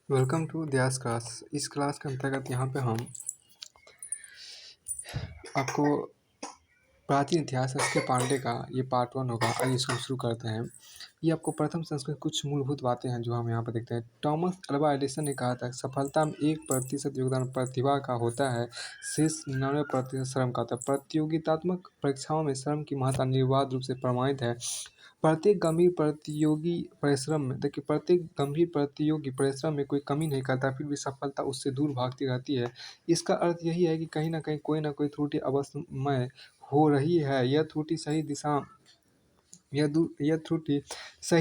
Welcome to दयास class. इस class के अंतर्गत यहाँ पे हम आपको प्राचीन इतिहास एस के पांडे का ये पार्ट 1 होगा। आइए इसको शुरू करते हैं। ये आपको प्रथम संस्कृत कुछ मूलभूत बातें हैं जो हम यहाँ पर देखते हैं। टॉमस अल्वा एडिसन ने कहा था सफलता में 1% योगदान प्रतिभा का होता है, शेष 99% श्रम का होता है। प्रतियोगितात्मक परीक्षाओं में श्रम की महत्ता निर्बाध रूप से प्रमाणित है। प्रत्येक गंभीर प्रतियोगी परिश्रम में कोई कमी नहीं करता, फिर भी सफलता उससे दूर भागती रहती है। इसका अर्थ यही है कि कहीं न कहीं कोई न कोई त्रुटि अवश्यमय हो रही है। यह त्रुटि सही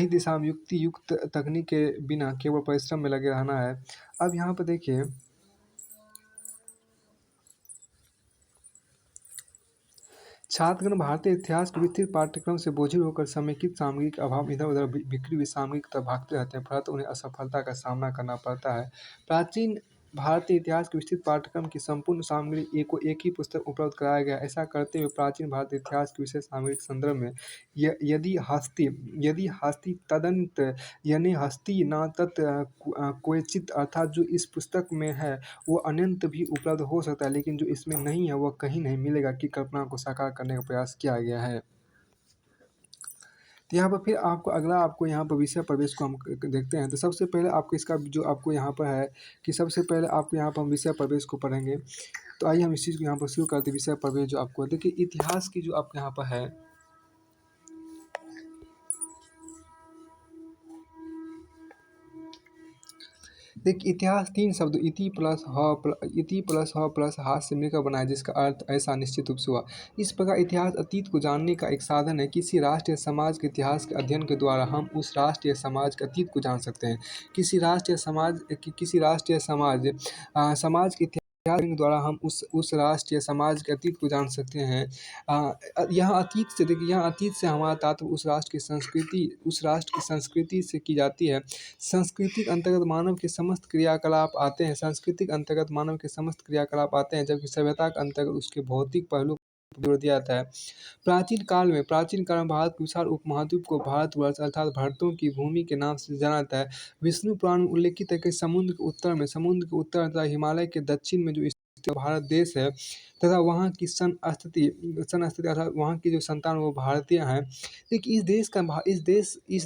दिशा में युक्ति युक्त तकनीक के बिना केवल परिश्रम में लगे रहना है। अब यहाँ पर देखिए, छात्रगण भारतीय इतिहास के विस्तृत पाठ्यक्रम से बोझिल होकर समेकित सामग्री के अभाव इधर-उधर बिखरी हुई सामग्री की तरफ भागते रहते हैं, फलतः उन्हें असफलता का सामना करना पड़ता है। प्राचीन भारतीय इतिहास के विस्तृत पाठ्यक्रम की संपूर्ण सामग्री को एक ही पुस्तक उपलब्ध कराया गया। ऐसा करते हुए प्राचीन भारतीय इतिहास की विशेष सामग्री के संदर्भ में यदि हस्ति तदन्त यानी हस्ति न तत् क्वचित्, अर्थात जो इस पुस्तक में है वो अनंत भी उपलब्ध हो सकता है, लेकिन जो इसमें नहीं है वह कहीं नहीं मिलेगा की कल्पना को साकार करने का प्रयास किया गया है। तो यहाँ पर फिर आपको यहाँ पर विषय प्रवेश को हम देखते हैं। तो सबसे पहले आपको इसका जो आपको यहाँ पर है कि सबसे पहले आपको यहाँ पर हम विषय प्रवेश को पढ़ेंगे। तो आइए हम इस चीज़ को यहाँ पर शुरू करते हैं। विषय प्रवेश जो आपको देखिए, इतिहास की जो आपके यहाँ पर है, देखिए इतिहास 3 शब्द इति प्लस ह प्लस हाथ से मिलकर बना है, जिसका अर्थ ऐसा निश्चित रूप से हुआ। इस प्रकार इतिहास अतीत को जानने का एक साधन है। किसी राष्ट्र या समाज के इतिहास के अध्ययन के द्वारा हम उस राष्ट्र या समाज के अतीत को जान सकते हैं। किसी राष्ट्र या समाज के इतिहास के द्वारा हम उस राष्ट्र या समाज के अतीत को जान सकते हैं। यहाँ अतीत से हमारा तात्पर्य उस राष्ट्र की संस्कृति से की जाती है। सांस्कृतिक अंतर्गत मानव के समस्त क्रियाकलाप आते हैं, जबकि सभ्यता के अंतर्गत उसके भौतिक पहलू पर जोर दिया जाता है। प्राचीन काल में भारत के विशाल उपमहाद्वीप को भारतवर्ष अर्थात भारतों की भूमि के नाम से जाना जाता है। विष्णु पुराण में उल्लेखित है कि समुद्र के उत्तर तथा हिमालय के दक्षिण में जो स्थित भारत देश है तथा वहाँ की सन स्थिति अर्थात वहाँ की जो संतान वो भारतीय हैं। देखिए इस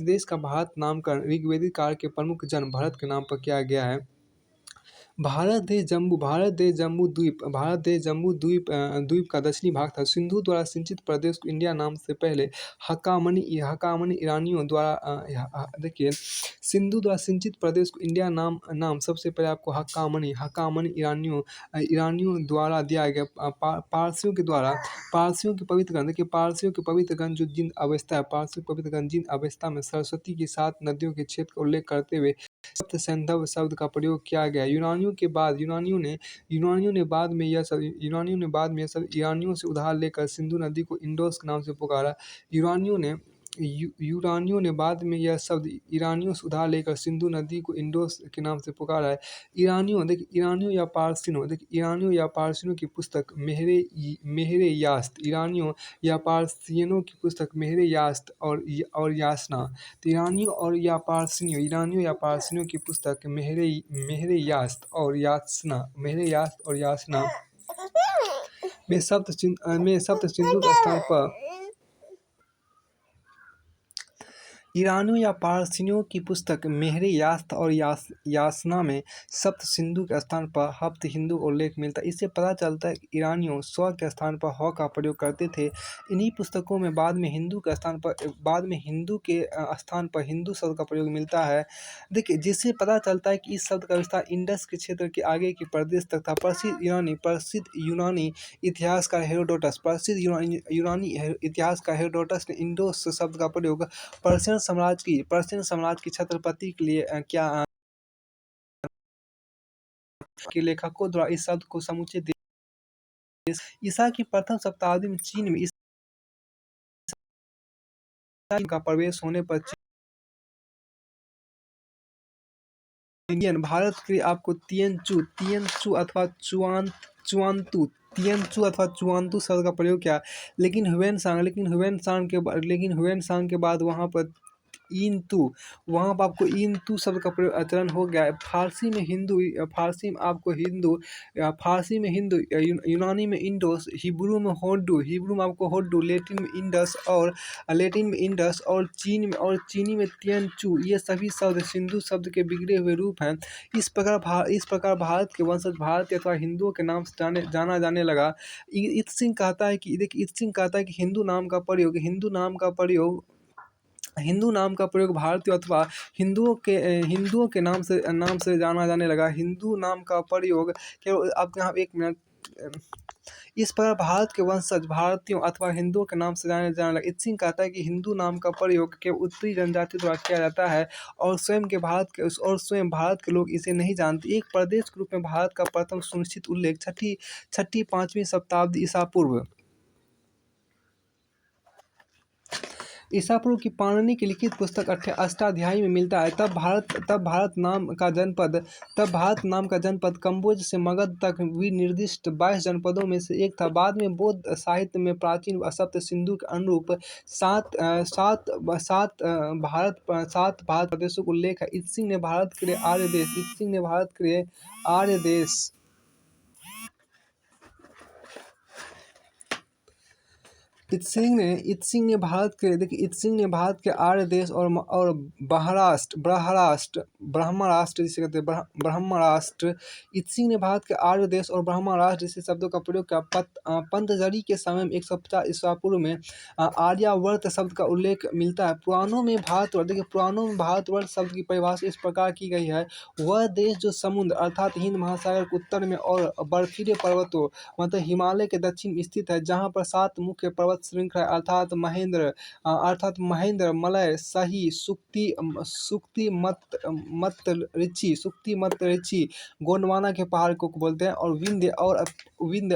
देश का भारत नामकरण ऋग्वेदिक काल के प्रमुख जन भरत के नाम पर किया गया है। भारत देश जम्बू द्वीप का दक्षिणी भाग था। सिंधु द्वारा सिंचित प्रदेश को इंडिया नाम से पहले हक्कामनी ईरानियों द्वारा देखिए, सिंधु द्वारा सिंचित प्रदेश को इंडिया नाम सबसे पहले आपको हक्कामनी ईरानियों द्वारा दिया गया। पारसियों के पवित्र ग्रंथ, देखिए पारसियों के पवित्र ग्रंथ जो जिंद अवस्था में सरस्वती की 7 नदियों के क्षेत्र का उल्लेख करते हुए सप्त सैंधव शब्द का प्रयोग किया गया। यूनानियों ने बाद में यह सब ईरानियों से उधार लेकर सिंधु नदी को इंडोस के नाम से पुकारा। यूरानियों ने बाद में यह शब्द ईरानियों से उधार लेकर सिंधु नदी को इंडोस के नाम से पुकारा है। ईरानियों या पारसियों की पुस्तक मेहरे यास्त और यासना। तो ईरानियों या पारसियों की पुस्तक मेहरे यास्त और यासना में सप्त सिंधु के स्थान पर ईरानियों या पारसियों की पुस्तक मेहरे यास्त और यासना में सप्त सिंधु के स्थान पर हप्त हिंदू का उल्लेख मिलता है। इससे पता चलता है कि ईरानियों स्व के स्थान पर ह का प्रयोग करते थे। इन्हीं पुस्तकों में बाद में हिंदू के स्थान पर हिंदू शब्द का प्रयोग मिलता है। देखिए, जिससे पता चलता है कि इस शब्द का विस्तार इंडस के क्षेत्र के आगे के प्रदेश तक था। प्रसिद्ध यूनानी इतिहासकार हेरोडोटस ने इंडोस शब्द का प्रयोग पर्शियन साम्राज्य की छत्रपति के लिए के लेखकों द्वारा इस शब्द को समूचे देश ईसा की प्रथम शताब्दी में चीन में इस का प्रवेश होने पर भारत के लिए आपको तिएनचु अथवा चुआंतू शब्द का प्रयोग किया। लेकिन हुएन सांग के बाद वहाँ पर ईंतु, वहाँ पर आपको ईंतु शब्द का प्रचलन हो गया है। फारसी में हिंदू, फारसी में आपको हिंदू, फारसी में हिंदू, यूनानी में इंडोस, हिब्रू में आपको होड्डू, लेटिन में इंडस और चीनी में तिएनचू, ये सभी शब्द सिंधु शब्द के बिगड़े हुए रूप हैं। इस प्रकार भारत के वंशज भारतीय अथवा हिंदुओं के नाम से जाना जाने लगा। इत्सिंग कहता है कि देखिए, इत्सिंग कहता है कि हिंदू नाम का प्रयोग भारतीय अथवा हिंदुओं के नाम से जाना जाने लगा। हिंदू नाम का प्रयोग केवल, आप यहाँ एक मिनट, इस प्रकार भारत के वंशज भारतीयों अथवा हिंदुओं के नाम से जाने लगा। इत्सिंग कहता है कि हिंदू नाम का प्रयोग केवल उत्तरी जनजाति द्वारा किया जाता है और स्वयं भारत के लोग इसे नहीं जानते। एक प्रदेश के रूप में भारत का प्रथम सुनिश्चित उल्लेख छठी 5वीं शताब्दी ईसा पूर्व की पाणिनि की लिखित पुस्तक अष्टाध्यायी में मिलता है। तब भारत नाम का जनपद कम्बोज से मगध तक विनिर्दिष्ट 22 जनपदों में से एक था। बाद में बौद्ध साहित्य में प्राचीन सप्त सिंधु के अनुरूप सात भारत प्रदेशों का उल्लेख है। इत्सिंग ने भारत के लिए आर्य देश इत्सिंग ने भारत के आर्य देश और ब्रह्मराष्ट्र जिसे कहते हैं ब्रह्मराष्ट्र। इत्सिंग ने भारत के आर्य देश और ब्रह्मराष्ट्र जैसे शब्दों का प्रयोग किया। पतंजलि के समय में 150 ईसा पूर्व में आर्यावर्त शब्द का उल्लेख मिलता है। पुराणों में भारतवर्ष शब्द की परिभाषा इस प्रकार की गई है: वह देश जो समुद्र अर्थात हिंद महासागर के उत्तर में और बर्फीले पर्वतों मतलब हिमालय के दक्षिण में स्थित है, जहाँ पर 7 मुख्य पर्वत श्रृंखला अर्थात महेंद्र, मलय, सही, सुक्ति, मत ऋषि, गोंडवाना के पहाड़ को बोलते हैं, और विंध्य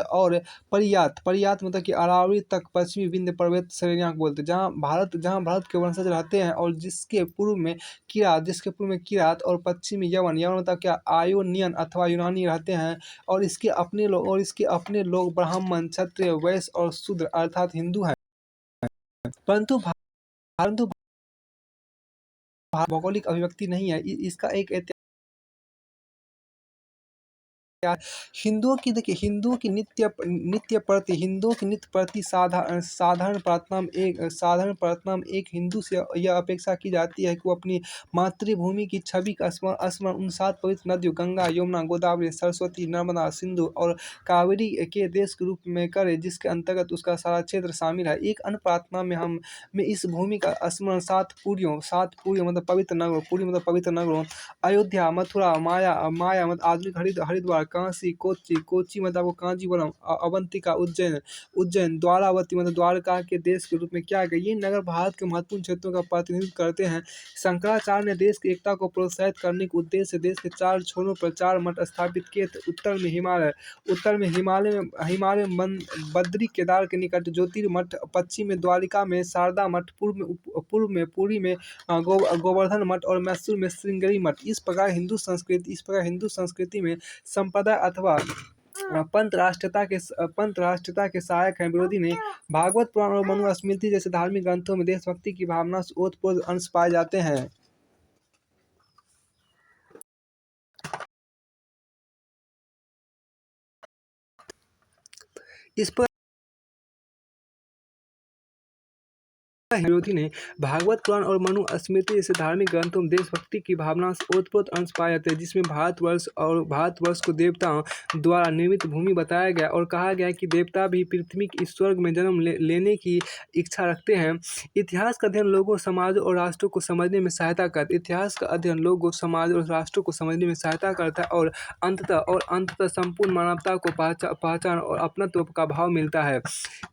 और परियात मतलब कि अरावली तक पश्चिमी विंध्य पर्वत श्रेणियां को बोलते हैं, जहाँ भारत के वंशज रहते हैं, और जिसके पूर्व में किरात और पश्चिम में यवन मतलब क्या आयोनियन अथवा यूनानी रहते हैं, और इसके अपने लोग ब्राह्मण, क्षत्रिय, वैश्य और शूद्र अर्थात हिंदू हैं। परंतु भौगोलिक अभिव्यक्ति नहीं है। इसका एक हिंदुओं की नित्य प्रति साधारण प्रार्थना में एक हिंदू से यह अपेक्षा की जाती है कि वो अपनी मातृभूमि की छवि का स्मरण उन 7 पवित्र नदियों गंगा, यमुना, गोदावरी, सरस्वती, नर्मदा, सिंधु और कावेरी के देश के रूप में करे, जिसके अंतर्गत उसका सारा क्षेत्र शामिल है। एक अन्य प्रार्थना में इस भूमि का स्मरण 7 पुरियों मतलब पवित्र नगरों अयोध्या, मथुरा, माया मतलब आधुनिक हरिद्वार, काशी, कोच्चि मतलब वो कांजीवरम, अवंतिका, उज्जैन, द्वारावती मतलब द्वारका के देश के रूप में किया गया। ये नगर भारत के महत्वपूर्ण क्षेत्रों का प्रतिनिधित्व करते हैं। शंकराचार्य ने देश की एकता को प्रोत्साहित करने के उद्देश्य से देश के 4 छोरों पर 4 मठ स्थापित किए थे। उत्तर में हिमालय में बद्री केदार के निकट ज्योतिर्मठ, पश्चिम में द्वारिका में शारदा मठ, पूर्व में पुरी में गोवर्धन मठ और मैसूर में श्रृंगेरी मठ। इस प्रकार हिंदू संस्कृति में संप्रदाय अथवा पंथ राष्ट्रता के सहायक हैं। विरोधी ने भागवत पुराण और मनुस्मृति जैसे धार्मिक ग्रंथों में देशभक्ति की भावना से ओतप्रोत अंश पाए जाते हैं। इस पर विरोधी ने भागवत पुराण और मनुस्मृति जैसे धार्मिक ग्रंथों में देशभक्ति की भावना से ओतप्रोत अंश पाए जाते हैं, जिसमें भारतवर्ष को देवताओं द्वारा निर्मित भूमि बताया गया और कहा गया कि देवता भी पृथ्वी के इस स्वर्ग में जन्म लेने की इच्छा रखते हैं। इतिहास का अध्ययन लोगों, समाज और राष्ट्रों को समझने में सहायता करता है और अंततः संपूर्ण मानवता को पहचान और अपनत्व का भाव मिलता है।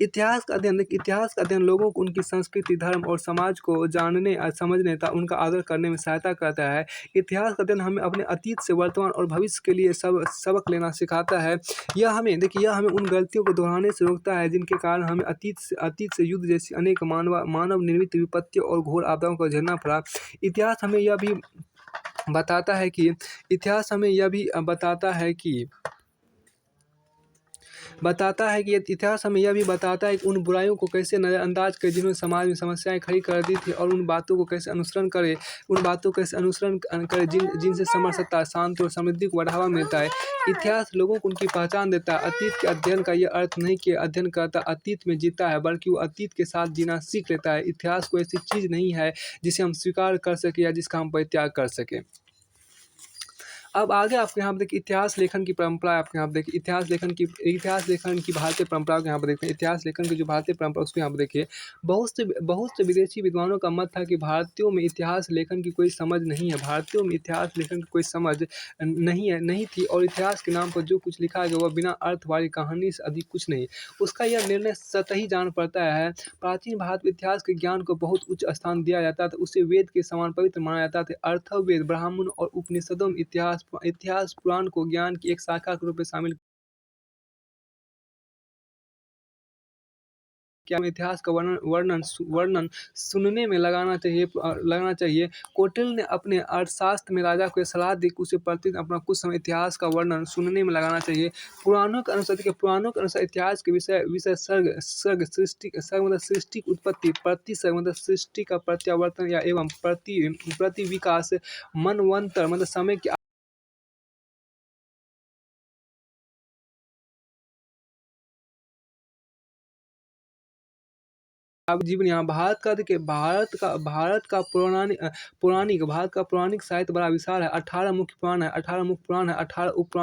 इतिहास का अध्ययन लोगों को उनकी संस्कृति, धर्म और समाज को जानने, समझने तथा उनका आदर करने में सहायता करता है। इतिहास का अध्ययन हमें अपने अतीत से वर्तमान और भविष्य के लिए सबक लेना सिखाता है। यह हमें उन गलतियों को दोहराने से रोकता है जिनके कारण हमें अतीत से युद्ध जैसी अनेक मानव निर्मित विपत्तियों और घोर आपदाओं को झेलना पड़ा। इतिहास हमें यह भी बताता है कि बताता है कि इतिहास हमें यह भी बताता है कि उन बुराइयों को कैसे नज़रअंदाज करें जिन्होंने समाज में समस्याएं खड़ी कर दी थी, और उन बातों को कैसे अनुसरण करें, उन बातों को कैसे अनुसरण करें जिनसे समरसता, शांति और समृद्धि को बढ़ावा मिलता है। इतिहास लोगों को उनकी पहचान देता है। अतीत के अध्ययन का यह अर्थ नहीं कि अध्ययन करता अतीत में जीता है, बल्कि वो अतीत के साथ जीना सीख लेता है। इतिहास कोई ऐसी चीज़ नहीं है जिसे हम स्वीकार कर सकें या जिसका हम परित्याग कर सकें। अब आगे आपके यहाँ पे देखिए इतिहास लेखन की परंपरा। आपके यहाँ पे देखिए इतिहास लेखन की भारतीय परंपरा को यहाँ पर देखते हैं। इतिहास लेखन की जो भारतीय परंपरा उसको यहाँ पर देखिए, बहुत से विदेशी विद्वानों का मत था कि भारतीयों में इतिहास लेखन की कोई समझ नहीं है। भारतीयों में इतिहास लेखन की कोई समझ नहीं थी, और इतिहास के नाम पर जो कुछ लिखा गया वह बिना अर्थ वाली कहानी से अधिक कुछ नहीं। उसका यह निर्णय सतही जान पड़ता है। प्राचीन भारत में इतिहास के ज्ञान को बहुत उच्च स्थान दिया जाता था। उसे वेद के समान पवित्र माना जाता था। अथर्ववेद, ब्राह्मण और उपनिषदों में इतिहास पुराण को ज्ञान की एक शाखा के रूप में शामिल किया। हमें इतिहास का वर्णन सुनने में लगाना चाहिए। कौटिल्य ने अपने अर्थशास्त्र में राजा को यह सलाह दी कि उसे प्रतिदिन अपना कुछ समय इतिहास का वर्णन सुनने में लगाना चाहिए। पुराणों के अनुसार इतिहास के विषय सर्ग मतलब सृष्टि की उत्पत्ति, प्रतिसर्ग मतलब सृष्टि का प्रत्यावर्तन या एवं प्रतिविकास, मनवंतर मतलब समय की अब जीवन यहाँ भारत का देखिए, भारत का पौराणिक साहित्य बड़ा विशाल है। 18 मुख्य पुराण है, 18 उपपुराण,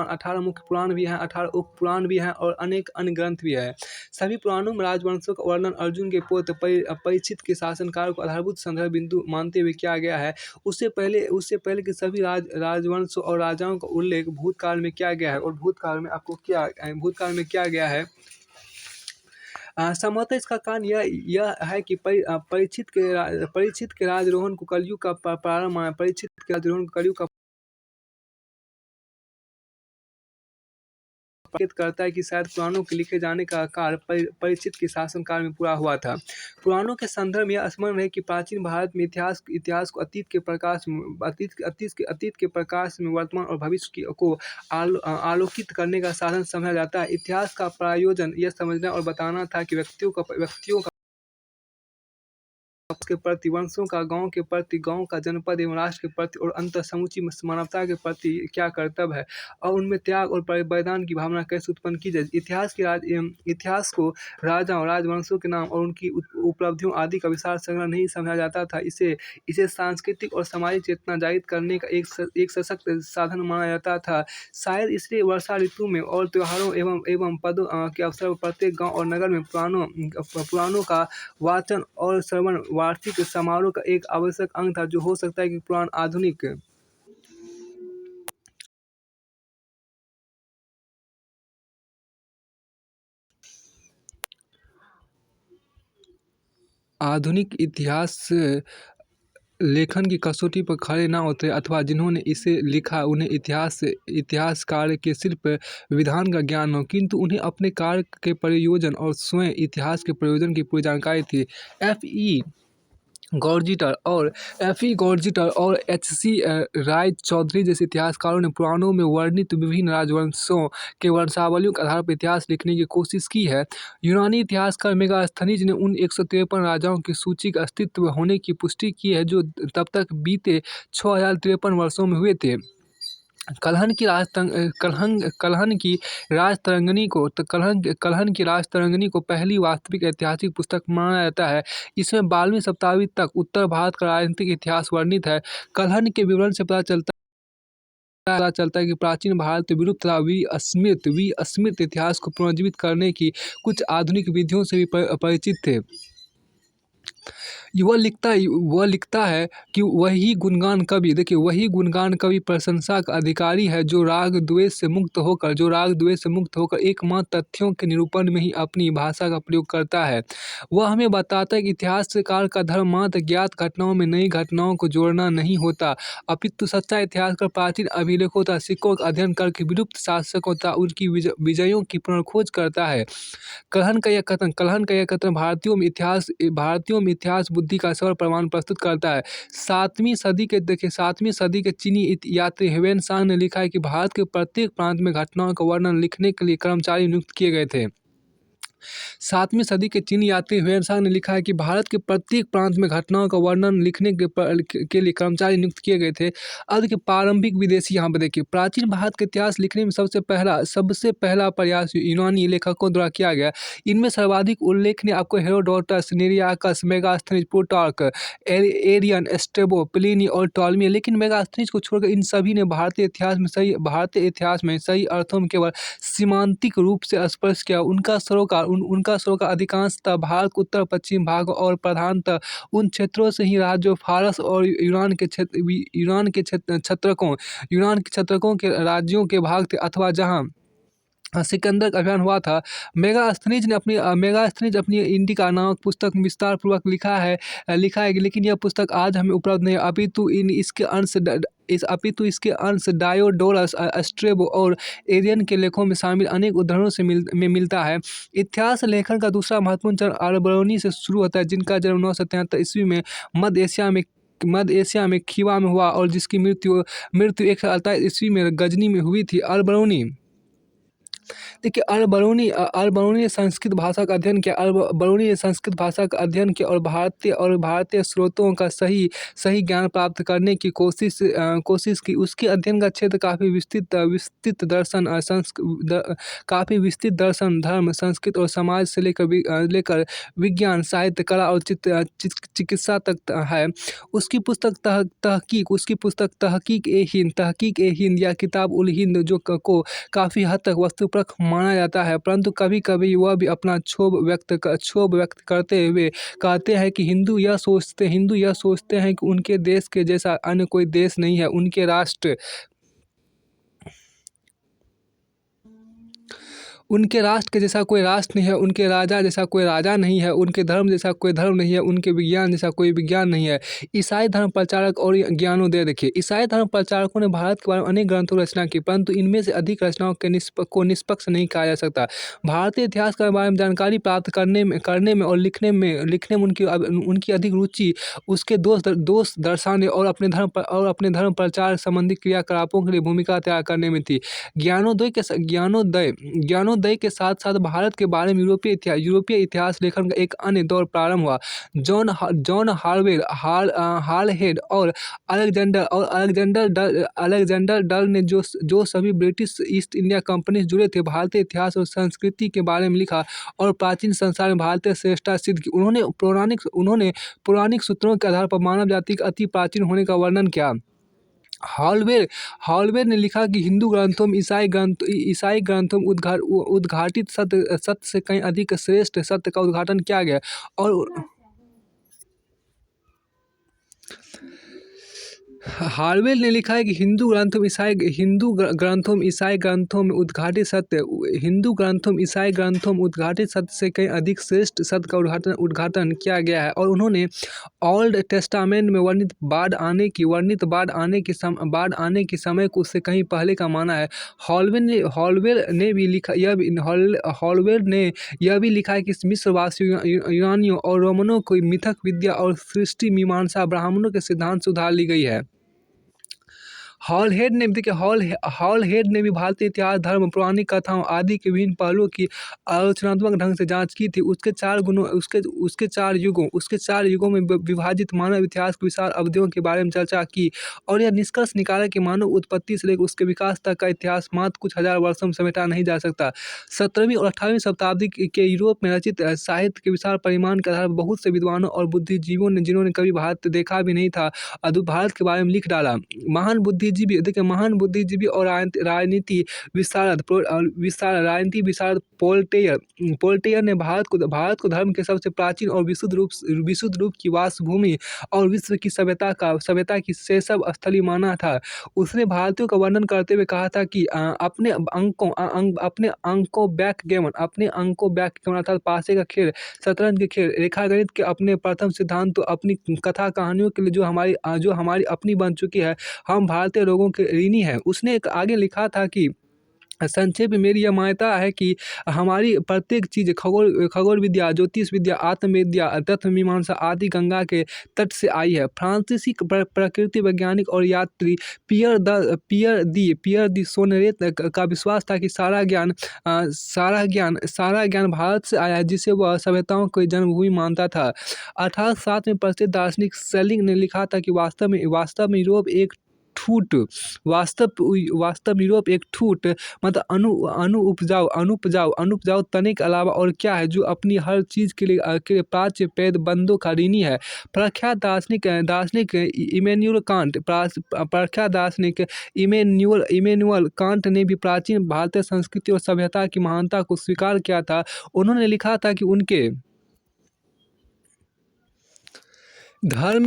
18 मुख्य पुराण भी हैं, 18 उपपुराण भी हैं, और अनेक अन्य ग्रंथ भी है। सभी पुराणों में राजवंशों का वर्णन अर्जुन के पौत्र परीक्षित के शासनकाल को आधारभूत संदर्भ बिंदु मानते हुए किया गया है। उससे पहले कि सभी राजवंशों और राजाओं का उल्लेख भूतकाल में किया गया है, और भूतकाल में किया गया है। संभवतः इसका कारण यह है कि परीक्षित के राजरोहण को कलयुग का प्रारंभ माना। परीक्षित के राजरोहण को कलयुग का संकेत करता है कि शायद पुराणों के लिखे जाने का कार्य परीक्षित के शासनकाल में पूरा हुआ था। पुराणों के संदर्भ में यह स्मरण है कि प्राचीन भारत में इतिहास को अतीत के प्रकाश में वर्तमान और भविष्य को आलोकित करने का साधन समझा जाता है। इतिहास का प्रयोजन यह समझना और बताना था कि व्यक्तियों का के प्रति, वंशों का, गांव के प्रति, गांव का, जनपद एवं राष्ट्र के प्रति, और अंत समूची मानवता के प्रति क्या कर्तव्य है, और उनमें त्याग और बलिदान की भावना कैसे उत्पन्न की जाए। इतिहास को राजाओं, राजवंशों के नाम और उनकी उपलब्धियों आदि का विशाल संग्रह नहीं समझा जाता था। इसे सांस्कृतिक और सामाजिक चेतना जागृत करने का एक सशक्त साधन माना जाता था। शायद इसलिए वर्षा ऋतु में और त्योहारों एवं पदों के अवसर पर प्रत्येक गाँव और नगर में पुराणों का वाचन और श्रवण वार्षिक समारोह का एक आवश्यक अंग था, जो हो सकता है कि पुराण आधुनिक इतिहास लेखन की कसौटी पर खड़े ना उतरे, अथवा जिन्होंने इसे लिखा उन्हें इतिहासकार के सिर्फ विधान का ज्ञान हो, किंतु उन्हें अपने कार्य के प्रयोजन और स्वयं इतिहास के प्रयोजन की पूरी जानकारी थी। F.E. गॉर्जिटर और H.C. राय चौधरी जैसे इतिहासकारों ने पुराणों में वर्णित विभिन्न राजवंशों के वंशावलियों के आधार पर इतिहास लिखने की कोशिश की है। यूनानी इतिहासकार मेगास्थनीज ने उन 153 राजाओं की सूची का अस्तित्व होने की पुष्टि की है, जो तब तक बीते 6053 वर्षों में हुए थे। कलहन की राजतरंगिणी को पहली वास्तविक ऐतिहासिक पुस्तक माना जाता है। इसमें 12वीं शताब्दी तक उत्तर भारत का राजनीतिक इतिहास वर्णित है। कलहन के विवरण से पता चलता है कि प्राचीन भारत में विलुप्त था विस्मृत इतिहास को पुनर्जीवित करने की कुछ आधुनिक विधियों से भी परिचित थे। वह लिखता है कि वही गुणगान कवि प्रशंसा का अधिकारी है, जो राग द्वेष से मुक्त होकर एकमात्र तथ्यों के निरूपण में ही अपनी भाषा का प्रयोग करता है। वह हमें बताता है कि इतिहासकार का धर्म मात्र ज्ञात घटनाओं में नई घटनाओं को जोड़ना नहीं होता, अपितु सच्चा इतिहासकार प्राचीन अभिलेखों तथा सिक्कों का अध्ययन करके विलुप्त शासकों तथा उनकी विजयों की पुनर्खोज करता है। कलहन का यह कथन भारतीयों में इतिहास बुद्धि का सरल प्रमाण प्रस्तुत करता है। 7वीं सदी के चीनी यात्री ह्वेन-सांग ने लिखा है कि भारत के प्रत्येक प्रांत में घटनाओं का वर्णन लिखने के लिए कर्मचारी नियुक्त किए गए थे। 7वीं सदी के चीनी यात्री ह्वेन-सांग ने लिखा है कि भारत के प्रत्येक प्रांत में घटनाओं का वर्णन लिखने के लिए कर्मचारी नियुक्त किए गए थे। अब देखिए प्रारंभिक विदेशी, यहाँ पर देखिए प्राचीन भारत का इतिहास लिखने में सबसे पहला प्रयास यूनानी लेखकों द्वारा किया गया। इनमें सर्वाधिक उल्लेखनीय आपको Herodotus, Nearchus, Megasthenes, Plutarch, Arrian, Strabo, Pliny और टॉलमी। लेकिन मेगास्थनीज को छोड़कर इन सभी ने भारतीय इतिहास में सही अर्थों में केवल सीमांतिक रूप से स्पर्श किया। उनका सरोकार अधिकांशतः भारत के उत्तर पश्चिम भाग और प्रधानतः उन क्षेत्रों से ही रहा जो फारस और यूनान के छत्रकों के राज्यों के भाग थे, अथवा जहाँ सिकंदर का अभियान हुआ था। मेगास्थनीज अपनी इंडिका नामक पुस्तक में विस्तार पूर्वक लिखा है, लेकिन यह पुस्तक आज हमें उपलब्ध नहीं है। अपितु इसके अंश डायोडोरस, स्ट्रैबो और एरियन के लेखों में शामिल अनेक उदाहरणों में मिलता है। इतिहास लेखन का दूसरा महत्वपूर्ण चरण अल-बरूनी से शुरू होता है, जिनका जन्म 973 ईस्वी में मध्य एशिया में खीवा में हुआ और जिसकी मृत्यु 148 ईस्वी में गजनी में हुई थी। देखिए अल-बरूनी ने संस्कृत भाषा का अध्ययन किया और भारतीय स्रोतों का सही ज्ञान प्राप्त करने की कोशिश की। उसके अध्ययन का क्षेत्र काफ़ी विस्तृत दर्शन, धर्म, संस्कृत और समाज से लेकर विज्ञान, साहित्य, कला और चिकित्सा तक है। उसकी पुस्तक तहकीक-ए-हिंद या किताब-उल-हिंद को काफ़ी हद तक वस्तुपरक माना जाता है, परंतु कभी-कभी वह भी अपना क्षोभ व्यक्त करते हुए कहते हैं कि हिंदू यह सोचते हैं कि उनके देश के जैसा अन्य कोई देश नहीं है, उनके राष्ट्र के जैसा कोई राष्ट्र नहीं है, उनके राजा जैसा कोई राजा नहीं है, उनके धर्म जैसा कोई धर्म नहीं है, उनके विज्ञान जैसा कोई विज्ञान नहीं है। ईसाई धर्म प्रचारक और ज्ञानोदय देखिए, ईसाई धर्म प्रचारकों ने भारत के बारे में अनेक ग्रंथों की रचना की, परंतु इनमें से अधिक रचनाओं को निष्पक्ष नहीं कहा जा सकता। भारतीय इतिहास के बारे में जानकारी प्राप्त करने में और लिखने में उनकी अधिक रुचि उसके दोष दर्शाने और अपने धर्म प्रचार संबंधी क्रियाकलापों के लिए भूमिका तैयार करने में थी। ज्ञानोदय के साथ साथ भारत के बारे में यूरोपीय इतिहास लेखन का एक अन्य दौर प्रारंभ हुआ। जॉन हालहेड और अलेक्जेंडर डल ने जो सभी ब्रिटिश ईस्ट इंडिया कंपनी से जुड़े थे, भारतीय इतिहास और संस्कृति के बारे में लिखा और प्राचीन संसार में भारतीय श्रेष्ठता सिद्ध की। उन्होंने पौराणिक सूत्रों के आधार पर मानव जाति के अति प्राचीन होने का वर्णन किया। हॉलवेर ने लिखा कि हिंदू ग्रंथों में ईसाई ग्रंथों में उद्घाटित सत्य से कहीं अधिक श्रेष्ठ सत्य का उद्घाटन किया गया और हार्वेल ने लिखा है कि हिंदू ग्रंथों में ईसाई ग्रंथों में उद्घाटित सत्य से कहीं अधिक श्रेष्ठ सत्य का उद्घाटन किया गया है और उन्होंने ओल्ड टेस्टामेंट में वर्णित बाढ़ आने के समय को उससे कहीं पहले का माना है। हॉलवेल ने यह भी लिखा है कि मिस्रवासियों, यूनानियों और रोमनों को मिथक विद्या और सृष्टि मीमांसा ब्राह्मणों के सिद्धांत से उधार ली गई है। हॉलहेड ने भी भारतीय इतिहास, धर्म, पौराणिक कथाओं आदि के विभिन्न पहलुओं की आलोचनात्मक ढंग से जांच की थी। उसके चार युगों में विभाजित मानव इतिहास की विशाल अवधियों के बारे में चर्चा की और यह निष्कर्ष निकाला कि मानव उत्पत्ति से लेकर उसके विकास तक का इतिहास मात्र कुछ हजार वर्षों में समेटा नहीं जा सकता। 17वीं और 18वीं शताब्दी के यूरोप में रचित साहित्य के विशाल परिमाण के आधार पर बहुत से विद्वानों और बुद्धिजीवियों ने, जिन्होंने कभी भारत देखा भी नहीं था, भारत के बारे में लिख डाला। महान बुद्धिजीवी और राजनीति विशारद पोल्टेयर ने भारत को धर्म के सबसे प्राचीन और विशुद्ध रूप की वासभूमि और विश्व की सभ्यता की शैशव स्थली माना था। उसने भारतीयों का वर्णन करते हुए कहा था कि अपने अंकों बैकगैमन अर्थात पासे का खेल, शतरंज के खेल, रेखागणित के अपने प्रथम सिद्धांत तो अपनी कथा कहानियों के लिए जो हमारी अपनी बन चुकी है, हम भारतीय लोगों के ऋणी हैं। उसने आगे लिखा था कि संक्षेप में मेरी यह मान्यता है कि हमारी प्रत्येक चीज़ खगोल खगोल विद्या, ज्योतिष विद्या, आत्मविद्या, तत्व मीमांसा आदि गंगा के तट से आई है। फ्रांसीसी प्रकृति वैज्ञानिक और यात्री पियर दी सोनेरेत का विश्वास था कि सारा ज्ञान भारत से आया है, जिसे वह सभ्यताओं की जन्मभूमि मानता था। 1807 में प्रसिद्ध दार्शनिक सेलिंग ने लिखा था कि वास्तव में यूरोप एक ठूठ वास्तव में यूरोप एक ठूठ मतलब अनुपजाऊ तने के अलावा और क्या है, जो अपनी हर चीज़ के लिए प्राच्य पेद बंदों का ऋणी है। प्रख्यात दार्शनिक इमैनुअल कांट ने भी प्राचीन भारतीय संस्कृति और सभ्यता की महानता को स्वीकार किया था। उन्होंने लिखा था कि उनके धर्म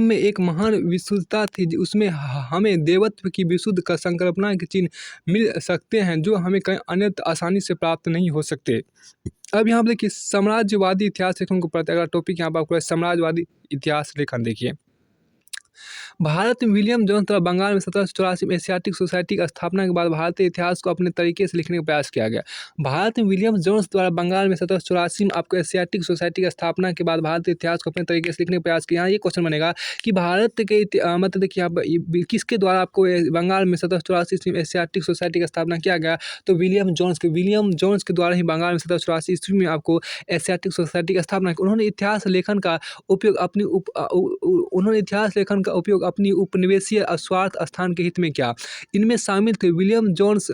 में एक महान विशुद्धता थी, उसमें हमें देवत्व की विशुद्ध का संकल्पना के चिन्ह मिल सकते हैं, जो हमें कहीं अन्यत्र आसानी से प्राप्त नहीं हो सकते। अब यहाँ पर देखिए साम्राज्यवादी इतिहास लेखन को पढ़ते, अगला टॉपिक यहाँ पर आपको है साम्राज्यवादी इतिहास लेखन। देखिए भारत में विलियम जोन्स द्वारा बंगाल में 1784 में एशियाटिक सोसाइटी की स्थापना के बाद भारतीय इतिहास को अपने तरीके से लिखने का प्रयास किया गया। भारत में विलियम जोन्स द्वारा बंगाल में 1784 में आपको एशियाटिक सोसाइटी की स्थापना के बाद भारतीय इतिहास को अपने तरीके से लिखने का प्रयास किया। यहाँ ये क्वेश्चन बनेगा कि भारत के मतलब देखिए यहाँ पर किसके द्वारा आपको बंगाल में 1784 में एशियाटिक सोसाइटी की स्थापना किया गया, तो विलियम जोन्स के द्वारा ही बंगाल में 1784 ईस्वी में आपको एशियाटिक सोसाइटी की स्थापना की। उन्होंने इतिहास लेखन का उपयोग अपनी उपनिवेशीय स्वार्थ स्थान के हित में किया। इनमें शामिल थे William Jones,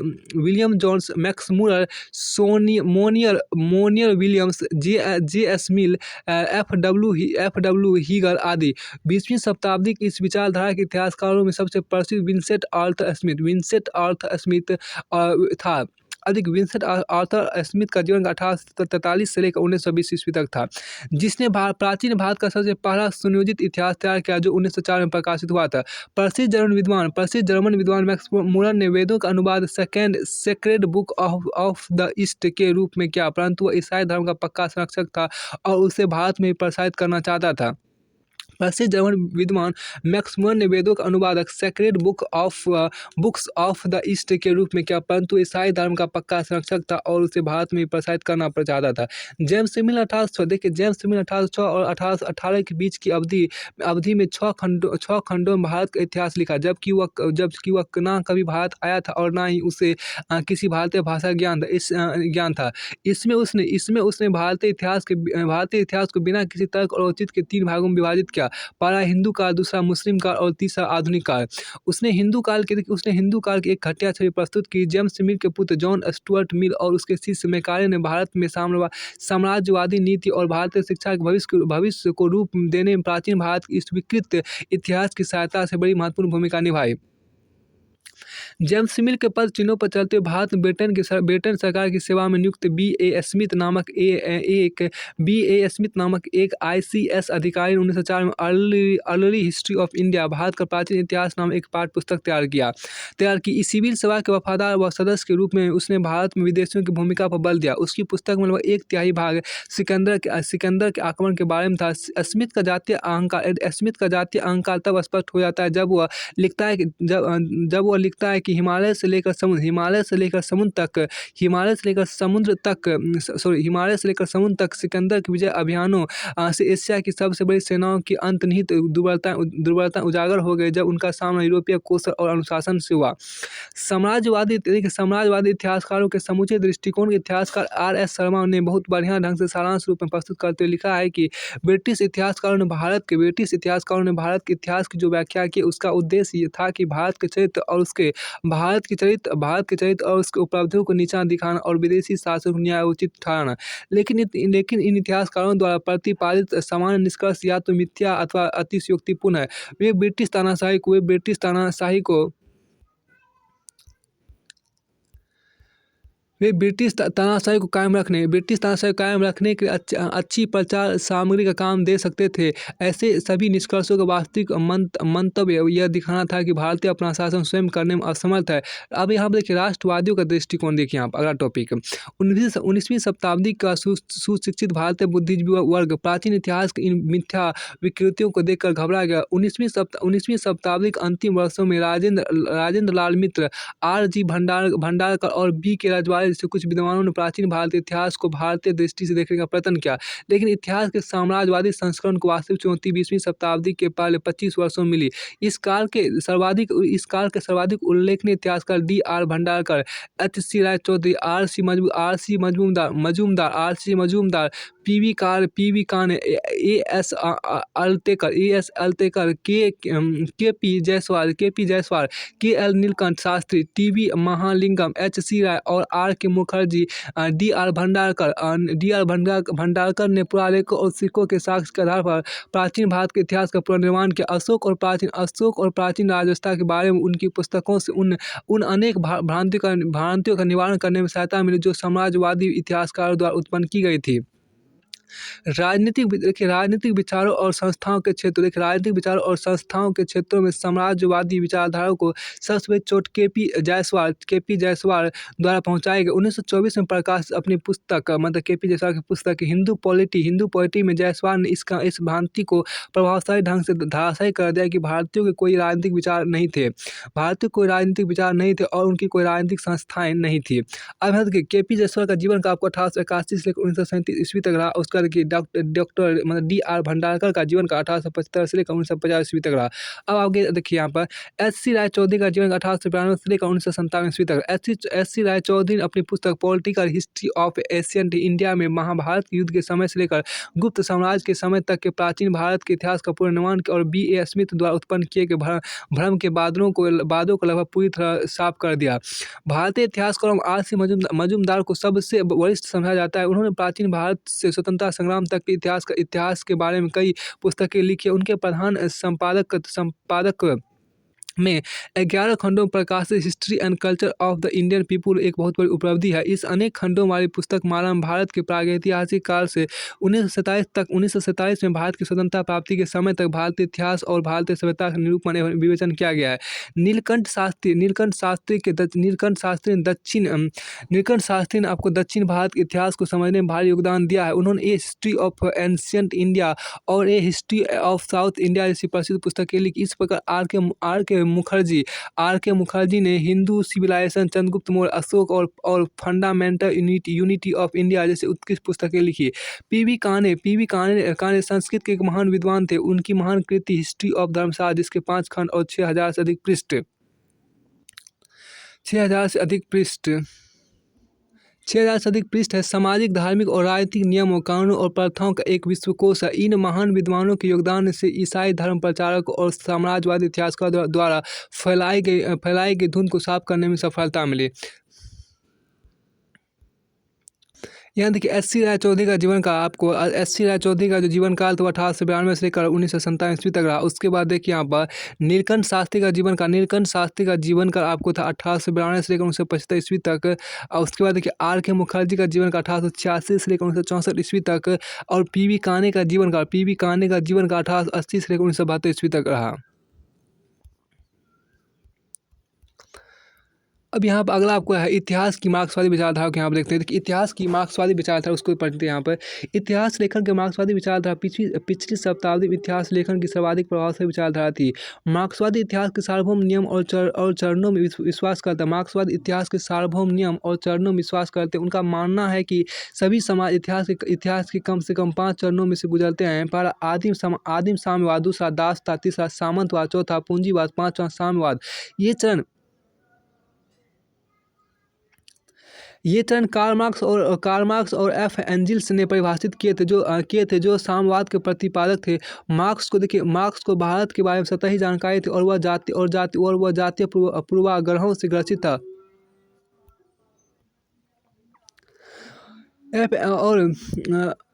Max Muller, Monier Williams, JS. Mill, FW. Hegel आदि। 20वीं शताब्दी की इस विचारधारा के इतिहासकारों में सबसे प्रसिद्ध विंसेंट आर्थर स्मिथ था। विंसेंट आर्थर स्मिथ का जीवन 1843 से लेकर 1920 ईस्वी तक था, जिसने प्राचीन भारत का सबसे पहला सुनियोजित इतिहास तैयार किया, जो 1904 में प्रकाशित हुआ था। प्रसिद्ध जर्मन विद्वान मैक्स मूलर ने वेदों का अनुवाद sacred book of the east के रूप में किया, परंतु वह ईसाई धर्म का पक्का संरक्षक था और उसे भारत में प्रसारित करना चाहता था। प्रसिद्ध जर्मन विद्वान मैक्स मूलर ने वेदों का अनुवाद sacred books of the east के रूप में किया, परंतु ईसाई धर्म का पक्का संरक्षक था और उसे भारत में प्रसारित करना चाहता था। जेम्स मिल 1806 और 1818 के बीच की अवधि में 6 खंडों में भारत का इतिहास लिखा, जबकि वह ना कभी भारत आया था और ना ही उसे किसी भारतीय भाषा ज्ञान था। इसमें उसने भारतीय इतिहास को बिना किसी तर्क और औचित्य के 3 भागों में विभाजित किया: पहला हिंदू काल, दूसरा मुस्लिम काल और तीसरा आधुनिक काल। उसने हिंदू काल की एक घटिया छवि प्रस्तुत की। जेम्स मिल के पुत्र जॉन स्टुअर्ट मिल और उसके शिष्य मैकाले ने भारत में साम्राज्यवादी नीति और भारतीय शिक्षा के भविष्य को रूप देने में प्राचीन भारत के स्वीकृत इतिहास की सहायता से बड़ी महत्वपूर्ण भूमिका निभाई। जेम्स मिल के पद चिन्हों पर चलते हुए भारत में ब्रिटेन सरकार की सेवा में नियुक्त बी.ए. स्मिथ नामक एक ICS अधिकारी ने 1904 में early history of India, Bharat का प्राचीन इतिहास नामक एक पाठ्य पुस्तक तैयार की। इस सिविल सेवा के वफादार व सदस्य के रूप में उसने भारत में विदेशियों की भूमिका पर बल दिया। उसकी पुस्तक में लगभग 1/3 भाग सिकंदर के आक्रमण के बारे में था। स्मिथ का जातीय अहंकार तब स्पष्ट हो जाता है जब वह लिखता है कि हिमालय से लेकर समुद्र तक सिकंदर के विजय अभियानों से एशिया की सबसे बड़ी सेनाओं की अंतर्निहित दुर्बलता उजागर हो गई, जब उनका सामना यूरोपीय कौशल और अनुशासन से हुआ। साम्राज्यवादी इतिहासकारों के समूचे दृष्टिकोण के इतिहासकार R.S. शर्मा ने बहुत बढ़िया ढंग से सारांश रूप में प्रस्तुत करते हुए लिखा है कि ब्रिटिश इतिहासकारों ने भारत के इतिहास की जो व्याख्या की, उसका उद्देश्य ये था कि भारत के चरित्र और उसके उपलब्धियों को नीचा दिखाना और विदेशी शासकों को न्यायोचित ठहराना। लेकिन इन इतिहासकारों द्वारा प्रतिपादित सामान्य निष्कर्ष या तो मिथ्या अथवा अतिशयोक्तिपूर्ण है। वे ब्रिटिश तानाशाही को वे ब्रिटिश तानाशाही को कायम रखने के लिए अच्छी प्रचार सामग्री का काम दे सकते थे। ऐसे सभी निष्कर्षों का वास्तविक मंतव्य यह दिखाना था कि भारतीय अपना शासन स्वयं करने में असमर्थ है। अब यहाँ पर देखिए राष्ट्रवादियों का दृष्टिकोण देखिए, यहाँ पर अगला टॉपिक 19वीं शताब्दी का सुशिक्षित भारतीय बुद्धिजीवी वर्ग प्राचीन इतिहास की इन मिथ्या विकृतियों को देखकर घबरा गया। 19वीं शताब्दी के अंतिम वर्षों में राजेंद्र लाल मित्र, R.G. भंडारकर और B.K. रजवाड़े जैसे कुछ विद्वानों ने प्राचीन भारतीय इतिहास को भारतीय दृष्टि से देखने का प्रयत्न किया, लेकिन इतिहास के साम्राज्यवादी संस्करण को वास्तविक चुनौती 20वीं शताब्दी के पहले 25 वर्षों में मिली। इस काल के सर्वाधिक उल्लेखनीय इतिहासकार D.R. भंडारकर, H.C. राय चौधरी, R.C. मजूमदार, P.V. काने, A.S. Altekar, K.P. Jaiswal, K.L. Neelkanth Shastri, T.V. Mahalingam, H.C. राय और R.K. मुखर्जी। D.R. भंडारकर ने पुरालेखों और सिक्कों के साक्ष्य के आधार पर प्राचीन भारत के इतिहास का पुनर्निर्माण किया। अशोक और प्राचीन राजव्यवस्था के बारे में उनकी पुस्तकों से उन अनेक भ्रांतियों का निवारण करने में सहायता मिली जो साम्राज्यवादी इतिहासकारों द्वारा उत्पन्न की गई थी। राजनीतिक विचारों और संस्थाओं के क्षेत्रों में साम्राज्यवादी विचारधारा को सबसे चोट केपी जायसवाल द्वारा पहुंचाई गई। 1924 में प्रकाशित अपनी पुस्तक मतलब केपी जायसवाल की पुस्तक हिंदू पॉलिटी में जायसवाल ने इस भ्रांति को प्रभावशाली ढंग से धराशायी कर दिया कि भारतीयों के कोई राजनीतिक विचार नहीं थे और उनकी कोई राजनीतिक संस्थाएं नहीं थी। अब केपी जायसवाल का जीवन का आपको 1881 से लेकर 1937 ईस्वी तक रहा। उसका डॉक्टर मतलब D.R. भंडारकर का जीवन का 1875 से लेकर 1950 ईस्वी तक रहा। अब आगे देखिए यहाँ पर H.C. राय चौधरी का जीवन 1892 से लेकर 1957 ईस्वी तक। H.C. राय चौधरी ने अपनी पुस्तक political history of ancient India में महाभारत युद्ध के समय से लेकर गुप्त साम्राज्य के समय तक के प्राचीन भारत के इतिहास का पुनर्निर्माण किया और B.A. स्मिथ द्वारा उत्पन्न किए गए भ्रम के बादों को लगभग पूरी तरह साफ कर दिया। भारतीय इतिहासकार R.C. मजूमदार को सबसे वरिष्ठ समझा जाता है। उन्होंने प्राचीन भारत से स्वतंत्रता संग्राम तक के इतिहास के बारे में कई पुस्तकें लिखी। उनके प्रधान संपादक में 11 खंडों में प्रकाशित history and culture of the Indian people एक बहुत बड़ी उपलब्धि है। इस अनेक खंडों वाली पुस्तक माला में भारत के प्रागैतिहासिक काल से 1947 में भारत की स्वतंत्रता प्राप्ति के समय तक भारतीय इतिहास और भारतीय सभ्यता का निरूपण एवं विवेचन किया गया है। नीलकंठ शास्त्री ने आपको दक्षिण भारत के इतिहास को समझने में भारी योगदान दिया है। उन्होंने ए हिस्ट्री ऑफ एंशियंट इंडिया और ए हिस्ट्री ऑफ साउथ इंडिया जैसी प्रसिद्ध पुस्तकें लिखी। इस प्रकार आर के मुखर्जी ने हिंदू सिविलाइजेशन, चंद्रगुप्त मौर्य, अशोक और फंडामेंटल यूनिटी ऑफ इंडिया जैसे उत्कृष्ट पुस्तकें लिखी। पीवी काने संस्कृत के एक महान विद्वान थे। उनकी महान कृति हिस्ट्री ऑफ धर्मशाला जिसके 5 खंड और 6000 से अधिक पृष्ठ है, सामाजिक, धार्मिक और राजनीतिक नियमों, कानूनों और प्रथाओं का एक विश्वकोश है। इन महान विद्वानों के योगदान से ईसाई धर्म प्रचारकों और साम्राज्यवादी इतिहासकारों द्वारा फैलाई गई धुंध को साफ करने में सफलता मिली। यहाँ देखिए H.C. राय चौधरी का जीवन का जो जीवन काल था 1892 से लेकर 1957 ईस्वी तक रहा। उसके बाद देखिए यहाँ पर नीलकंठ शास्त्री का जीवन काल आपको था 1892 से लेकर 1975 ईस्वी तक। और उसके बाद देखिए R.K. मुखर्जी का जीवन काल 1886 से लेकर 1964 ईस्वी तक। और P.V. काने का जीवन काल 1880 से लेकर 1972 ईस्वी तक रहा। अब यहाँ पर अगला आपको है इतिहास की मार्क्सवादी विचारधारा को यहाँ पर देखते हैं। इतिहास की मार्क्सवादी विचारधारा उसको पढ़ते हैं यहाँ पर। इतिहास लेखन के मार्क्सवादी विचारधारा पिछली शताब्दी में इतिहास लेखन की सर्वाधिक प्रभावशाली विचारधारा थी। मार्क्सवादी इतिहास के सार्वभौम नियम और चरणों में विश्वास करता है। मार्क्सवादी इतिहास के सार्वभौम नियम और चरणों में विश्वास करते हैं। उनका मानना है कि सभी समाज इतिहास के कम से कम 5 चरणों में से गुजरते हैं। पहला आदिम साम्यवाद, दूसरा दासता, तीसरा सामंतवाद, चौथा पूंजीवाद, 5वां साम्यवाद। ये चरण कार्ल मार्क्स और F. एंजिल्स ने परिभाषित किए थे जो साम्यवाद के प्रतिपादक थे। मार्क्स को भारत के बारे में सतही जानकारी थी और वह जातीय पूर्वाग्रहों से ग्रसित था। और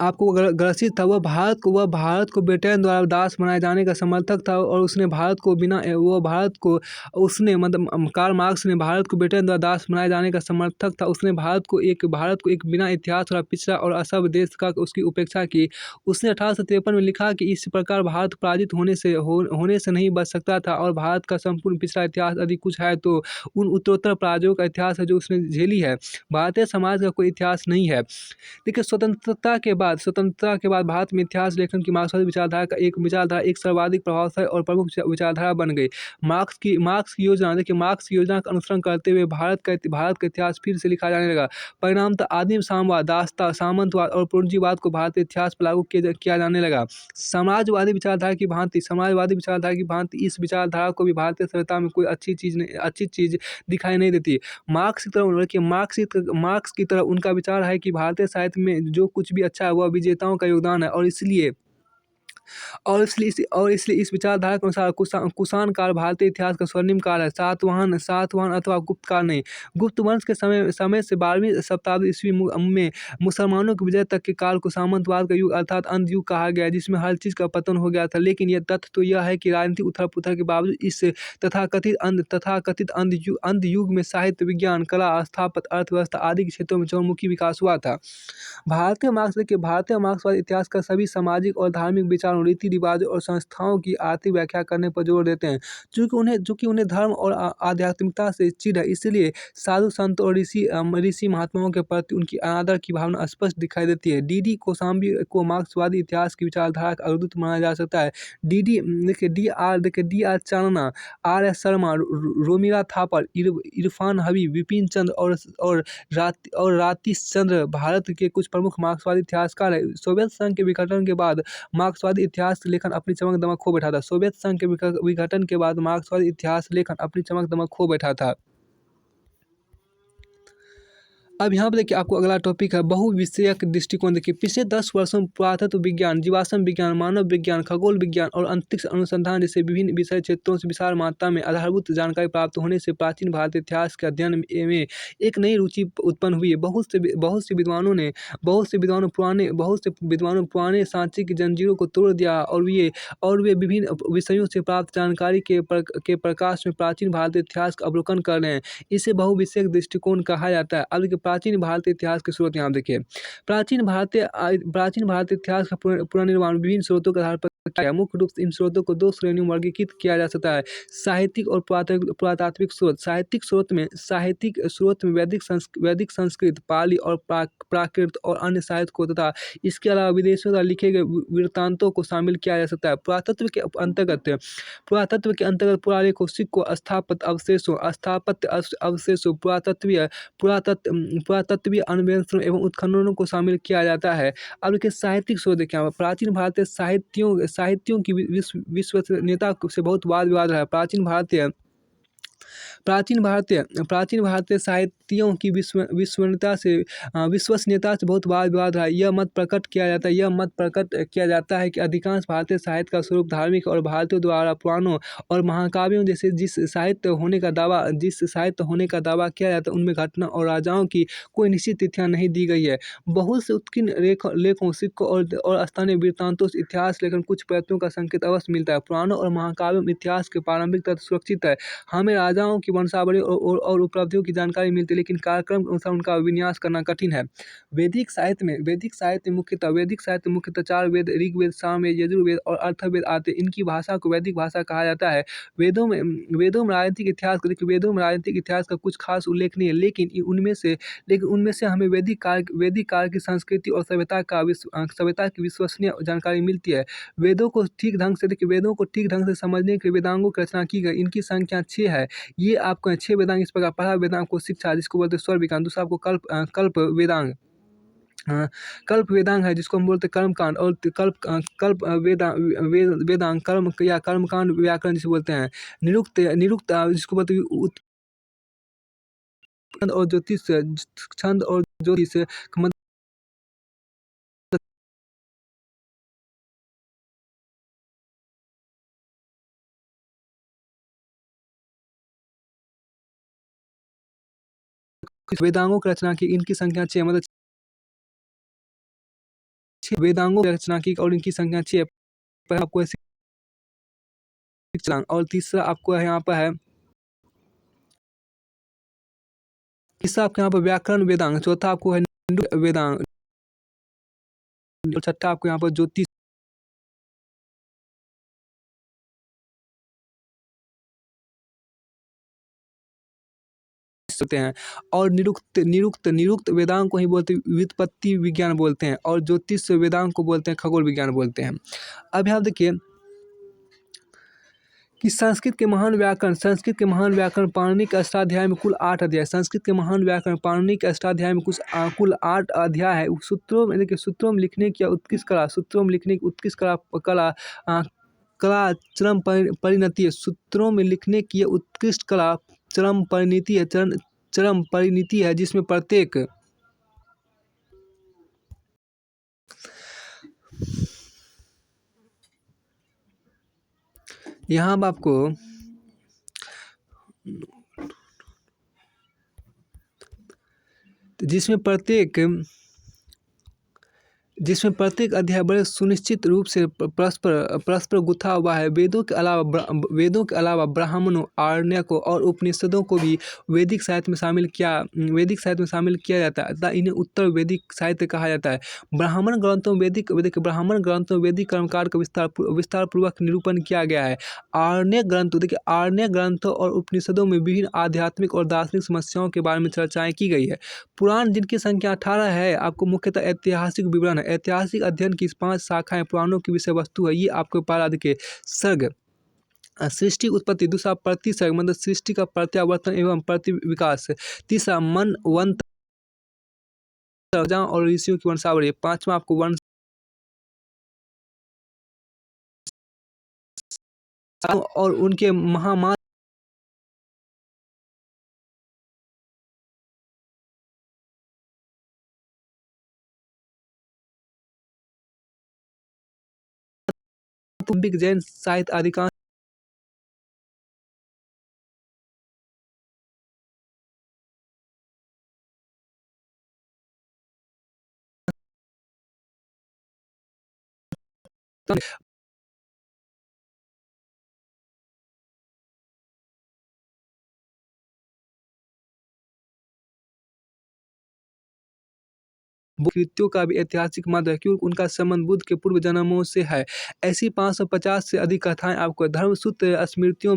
आपको ग्रसित था। वह भारत को ब्रिटेन द्वारा दास बनाए जाने का समर्थक था और उसने भारत को बिना वो भारत को उसने मतलब कार्ल मार्क्स ने भारत को ब्रिटेन द्वारा दास बनाए जाने का समर्थक था। उसने भारत को एक बिना इतिहास वाला पिछड़ा और असभ्य देश का उसकी उपेक्षा की। उसने 1853 में लिखा कि इस प्रकार भारत पराजित होने से नहीं बच सकता था और भारत का संपूर्ण पिछड़ा इतिहास यदि कुछ है तो उन उत्तरोत्तर पराजयों का इतिहास है जो उसने झेली है। भारतीय समाज का कोई इतिहास नहीं है। देखिए, स्वतंत्रता के बाद भारत में इतिहास लेखन की मार्क्सवादी विचारधारा एक सर्वाधिक प्रभावशाली और प्रमुख विचारधारा बन गई। मार्क्स की योजना का अनुसरण करते हुए भारत का इतिहास फिर से लिखा जाने लगा। परिणामतः आदिम साम्यवाद, दासता, सामंतवाद और पूंजीवाद को भारतीय इतिहास पर लागू किया जाने लगा। समाजवादी विचारधारा की भांति इस विचारधारा को भी भारतीय सभ्यता में कोई अच्छी चीज़ दिखाई नहीं देती। मार्क्स की तरह उनका विचार है कि भारतीय साहित्य में जो कुछ भी अच्छा है वह विजेताओं का योगदान है और इसलिए इस विचारधारा के अनुसार कुषाण काल भारतीय इतिहास का स्वर्णिम काल है। सातवाहन अथवा गुप्त काल नहीं। गुप्त वंश के समय से 12वीं शताब्दी ईस्वी में मुसलमानों की विजय तक के काल को सामंतवाद का युग अर्थात अंध युग कहा गया, जिसमें हर चीज़ का पतन हो गया था। लेकिन यह तथ्य तो यह है कि राजनीतिक उथल-पुथल के बावजूद इस तथाकथित अंध युग में साहित्य, विज्ञान, कला, स्थापत्य, अर्थव्यवस्था आदि के क्षेत्रों में चहुमुखी विकास हुआ था। भारतीय मार्क्सवाद इतिहास का सभी सामाजिक और धार्मिक विचारों, रीति-रिवाजों और संस्थाओं की आर्थिक व्याख्या करने पर जोर देते हैं। चूँकि उन्हें धर्म और आध्यात्मिकता से चिढ़ है, इसलिए साधु संत और ऋषि महात्माओं के प्रति उनकी अनादर की भावना स्पष्ट दिखाई देती है। डी.डी. कोशाम्बी को मार्क्सवादी इतिहास की विचारधारा का अवधूत माना जा सकता है। डी.आर. चांदना, आर.एस. शर्मा, रोमिला थापर, इरफान हबीब, विपिन चंद्र और रातीश चंद्र भारत के कुछ प्रमुख मार्क्सवादी इतिहासकार हैं। सोवियत संघ के विघटन के बाद मार्क्सवादी इतिहास लेखन अपनी चमक दमक खो बैठा था। सोवियत संघ के विघटन के बाद मार्क्सवादी इतिहास लेखन अपनी चमक दमक खो बैठा था। अब यहाँ पे देखिए आपको अगला टॉपिक है बहुविषयक दृष्टिकोण। देखिए, पिछले 10 वर्षों में पुरातत्व विज्ञान, जीवाश्म विज्ञान, मानव विज्ञान, खगोल विज्ञान और अंतरिक्ष अनुसंधान जैसे विभिन्न विषय क्षेत्रों से विशाल मात्रा में आधारभूत जानकारी प्राप्त होने से प्राचीन भारतीय इतिहास के अध्ययन में एक नई रुचि उत्पन्न हुई है। बहुत से विद्वानों ने पुराने सांचे की जंजीरों को तोड़ दिया और वे विभिन्न विषयों से प्राप्त जानकारी के प्रकाश में प्राचीन भारतीय इतिहास का अवलोकन कर रहे हैं। इसे बहुविषयक दृष्टिकोण कहा जाता है। अब देखिए प्राचीन भारतीय इतिहास के स्रोत यहाँ देखिए। प्राचीन भारतीय इतिहास का पुनर्निर्माण विभिन्न स्रोतों के आधार पर किया है। मुख्य रूप से इन स्रोतों को 2 श्रेणियों में वर्गीकृत किया जा सकता है: साहित्यिक और पुरातात्विक स्रोत। साहित्यिक स्रोत में वैदिक संस्कृत, पाली और प्राकृत और अन्य साहित्य को तथा इसके अलावा विदेशियों द्वारा लिखे गए वृत्तांतों को शामिल किया जा सकता है। पुरातत्व के अंतर्गत पुरालेखों, सिक्कों, स्थापत्य अवशेषों, पुरातत्वीय अन्वेषणों एवं उत्खननों को शामिल किया जाता है। अब देखिए साहित्यिक शोध क्या है। प्राचीन भारतीय साहित्यों की विश्वसनीयता से बहुत वाद विवाद रहा है। प्राचीन भारतीय साहित्यों की विश्वसनीयता से बहुत वाद विवाद रहा है। यह मत प्रकट किया जाता है कि अधिकांश भारतीय साहित्य का स्वरूप धार्मिक और भारतीयों द्वारा पुराणों और महाकाव्यों जैसे जिस साहित्य होने का दावा किया जाता है उनमें घटना और राजाओं की कोई निश्चित तिथियां नहीं दी गई है। बहुत से उत्कीर्ण लेखों, सिक्कों और स्थानीय वृत्तांतों से इतिहास लेखन कुछ प्रयत्नों का संकेत अवश्य मिलता है। पुराणों और महाकाव्यों में इतिहास के पारंपरिक तथ्य सुरक्षित है। हमें राजाओं की वंशावली और उपलब्धियों की जानकारी मिलती है, लेकिन कार्यक्रम के अनुसार उनका विन्यास करना कठिन है। वैदिक साहित्य मुख्यतः 4 वेद ऋग्वेद, सामवेद, यजुर्वेद और अथर्ववेद आते हैं। इनकी भाषा को वैदिक भाषा कहा जाता है। वेदों में राजनीतिक इतिहास का कुछ खास उल्लेख नहीं है, लेकिन उनमें से हमें वैदिक काल की संस्कृति और सभ्यता की विश्वसनीय जानकारी मिलती है। वेदों को ठीक ढंग से समझने के लिए वेदांगों की रचना की गई। इनकी संख्या 6 है। ये आपको 6 वेदांग इस प्रकार। पहला वेदांग को शिक्षा जिसको बोलते हैं स्वर विज्ञान। दूसरा आपको कल्प वेदांग है जिसको हम बोलते हैं कर्मकांड। और वेदांग कर्मकांड व्याकरण जिसे बोलते हैं। निरुक्त जिसको बोलते हैं छंद और ज्योतिष वेदांगों की रचना की। इनकी संख्या 6 मतलब 6 वेदांगों की रचना की और इनकी संख्या 6 है। पर आपको ऐसे और तीसरा आपको यहाँ पर है, तीसरा आपके यहाँ पर व्याकरण वेदांग, चौथा आपको है वेदांग, और छठा आपको यहाँ पर ज्योतिष होते हैं। और निरुक्त निरुक्त निरुक्त वेदांग को ही बोलते हैं व्युत्पत्ति विज्ञान बोलते हैं, और ज्योतिष वेदांग को बोलते हैं खगोल विज्ञान बोलते हैं। अब यहाँ देखिए कि संस्कृत के महान व्याकरण पाणिनि के अष्टाध्याय में कुल 8 अध्याय, संस्कृत के महान व्याकरण पाणिनि के अष्टाध्याय में कुल 8 अध्याय है। सूत्रों में देखिए, सूत्रों में लिखने की उत्कृष्ट कला, सूत्रों में लिखने की उत्कृष्ट कला कला चरम परिणति है। सूत्रों में लिखने की उत्कृष्ट कला चरम परिणति है, चरम परिणति है, जिसमें प्रत्येक यहाँ आपको जिसमें प्रत्येक अध्याय बड़े सुनिश्चित रूप से परस्पर गुथा हुआ है। वेदों के अलावा ब्राह्मणों, आरण्यकों और उपनिषदों को भी वैदिक साहित्य में शामिल किया जाता है, अतः इन्हें उत्तर वैदिक साहित्य कहा जाता है। ब्राह्मण ग्रंथों वैदिक कर्मकांड का विस्तार पूर्वक निरूपण किया गया है। आरण्य ग्रंथों और उपनिषदों में विभिन्न आध्यात्मिक और दार्शनिक समस्याओं के बारे में चर्चाएं की गई है। पुराण, जिनकी संख्या 18 है, आपको मुख्यतः ऐतिहासिक विवरण है। ऐतिहासिक अध्ययन की 5 शाखाएं पुराणों की विषय वस्तु है। ये आपको पहला देखिए, सर्ग सृष्टि उत्पत्ति, दूसरा प्रतिसर्ग मतलब सृष्टि का प्रत्यावर्तन एवं प्रतिविकास, तीसरा मनवंतर और ऋषियों की वंशावली, पांचवा आपको वंश और उनके महामान जैन साहित्य अधिकांश कृतियों का भी ऐतिहासिक महत्व है, क्योंकि उनका संबंध बुद्ध के पूर्व जन्मों से है। ऐसी 550 से अधिक कथाएं आपको धर्मसूत्र स्मृतियों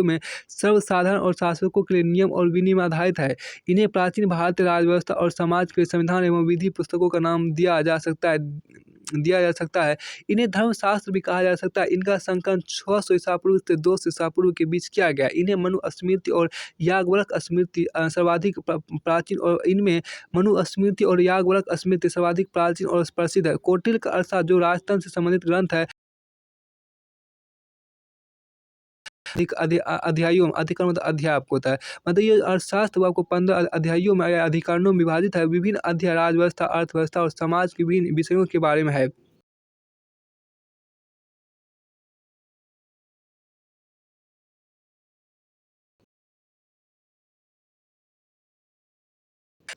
में सर्वसाधारण और शासकों के लिए नियम और विनियम आधारित है। इन्हें प्राचीन भारतीय राजव्यवस्था और समाज के संविधान एवं विधि पुस्तकों का नाम दिया जा सकता है। इन्हें धर्मशास्त्र भी कहा जा सकता है। इनका संकलन 600 ईसा पूर्व से 200 ईसा पूर्व के बीच किया गया। इन्हें मनु स्मृति और याज्ञवल्क्य स्मृति सर्वाधिक प्राचीन, और इनमें मनु स्मृति और याज्ञवल्क्य स्मृति सर्वाधिक प्राचीन और प्रसिद्ध है। कौटिल्य का अर्थशास्त्र, जो राजतंत्र से संबंधित ग्रंथ है, अध्यायों अधिकरण मतलब अध्याय आपको होता है, मतलब ये अर्थशास्त्र वो आपको 15 अध्यायों में या अधिकरणों में विभाजित है। विभिन्न अध्याय राजव्यवस्था, अर्थव्यवस्था और समाज के विभिन्न विषयों के बारे में है।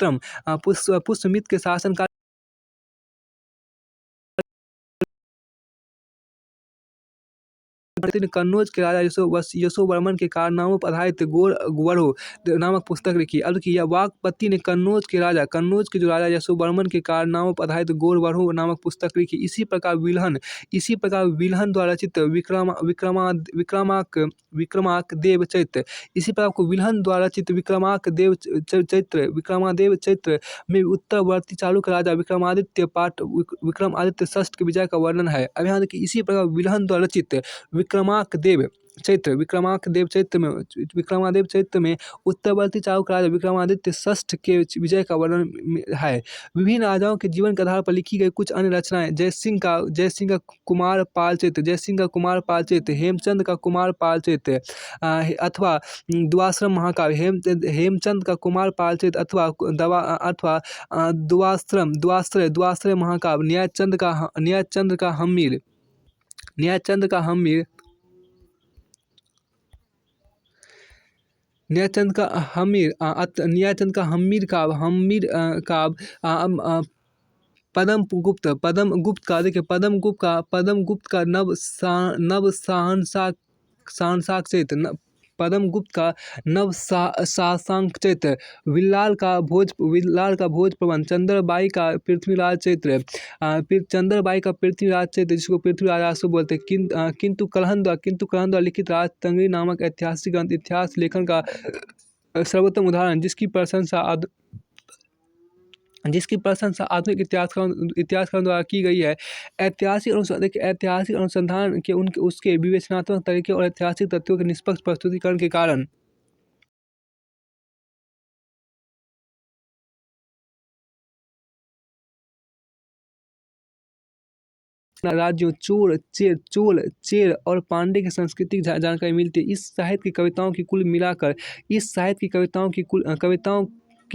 पुष्यमित्र के शासनकाल कन्नौज के राजा यशोवर्मन के कारनामों पर आधारित गोवढ़ो नामक पुस्तक लिखी। अब देखिए, वाकपति ने कन्नौज के जो राजा यशोवर्मन के कारनामों पर आधारित गोवढ़ो नामक पुस्तक लिखी। इसी प्रकार विल्हन द्वारा रचित विक्रमाक देव चरित्र, इसी प्रकार आपको विल्हन द्वारा रचित विक्रमादेव चरित्र में उत्तरवर्ती चालुक्य राजा विक्रमादित्य षष्ठ के विजय का वर्णन है। अब यहाँ देखिए, इसी प्रकार विल्हन द्वारा रचित विक्रमादेव चरित्र में उत्तरवर्ती चालुक्य राजा विक्रमादित्य षष्ठ के विजय का वर्णन है। विभिन्न राजाओं के जीवन के आधार पर लिखी गई कुछ अन्य रचनाएं, जयसिंह का कुमार पाल चरित्र, हेमचंद का कुमार पाल चरित्र अथवा द्वाश्रम महाकाव्य, हेमचंद का कुमार पाल चरित्र अथवा द्वाश्रय महाकाव्य, न्यायचंद का हम्मीर न्यायचंद का हम्मीर काव्य पद्म गुप्त का देखिए पद्म गुप्त का नव शासनचरित पद्म गुप्त का शासनचरित, विल्लाल का भोज प्रबंध, चंद्रबाई का पृथ्वीराज चरित्र, चंद्रबाई का पृथ्वीराज चरित्र जिसको पृथ्वीराज आसु बोलते हैं, किंतु कलहन द्वारा लिखित राजतंगरी नामक ऐतिहासिक ग्रंथ इतिहास लेखन का सर्वोत्तम उदाहरण, जिसकी प्रशंसा आधुनिक इतिहासकारों द्वारा की गई है। ऐतिहासिक अनुसंधान के उसके विवेचनात्मक तरीके और ऐतिहासिक तथ्यों के निष्पक्ष प्रस्तुतिकरण के कारण राज्यों चोल और पांडे की सांस्कृतिक जानकारी मिलती है। इस साहित्य की कविताओं की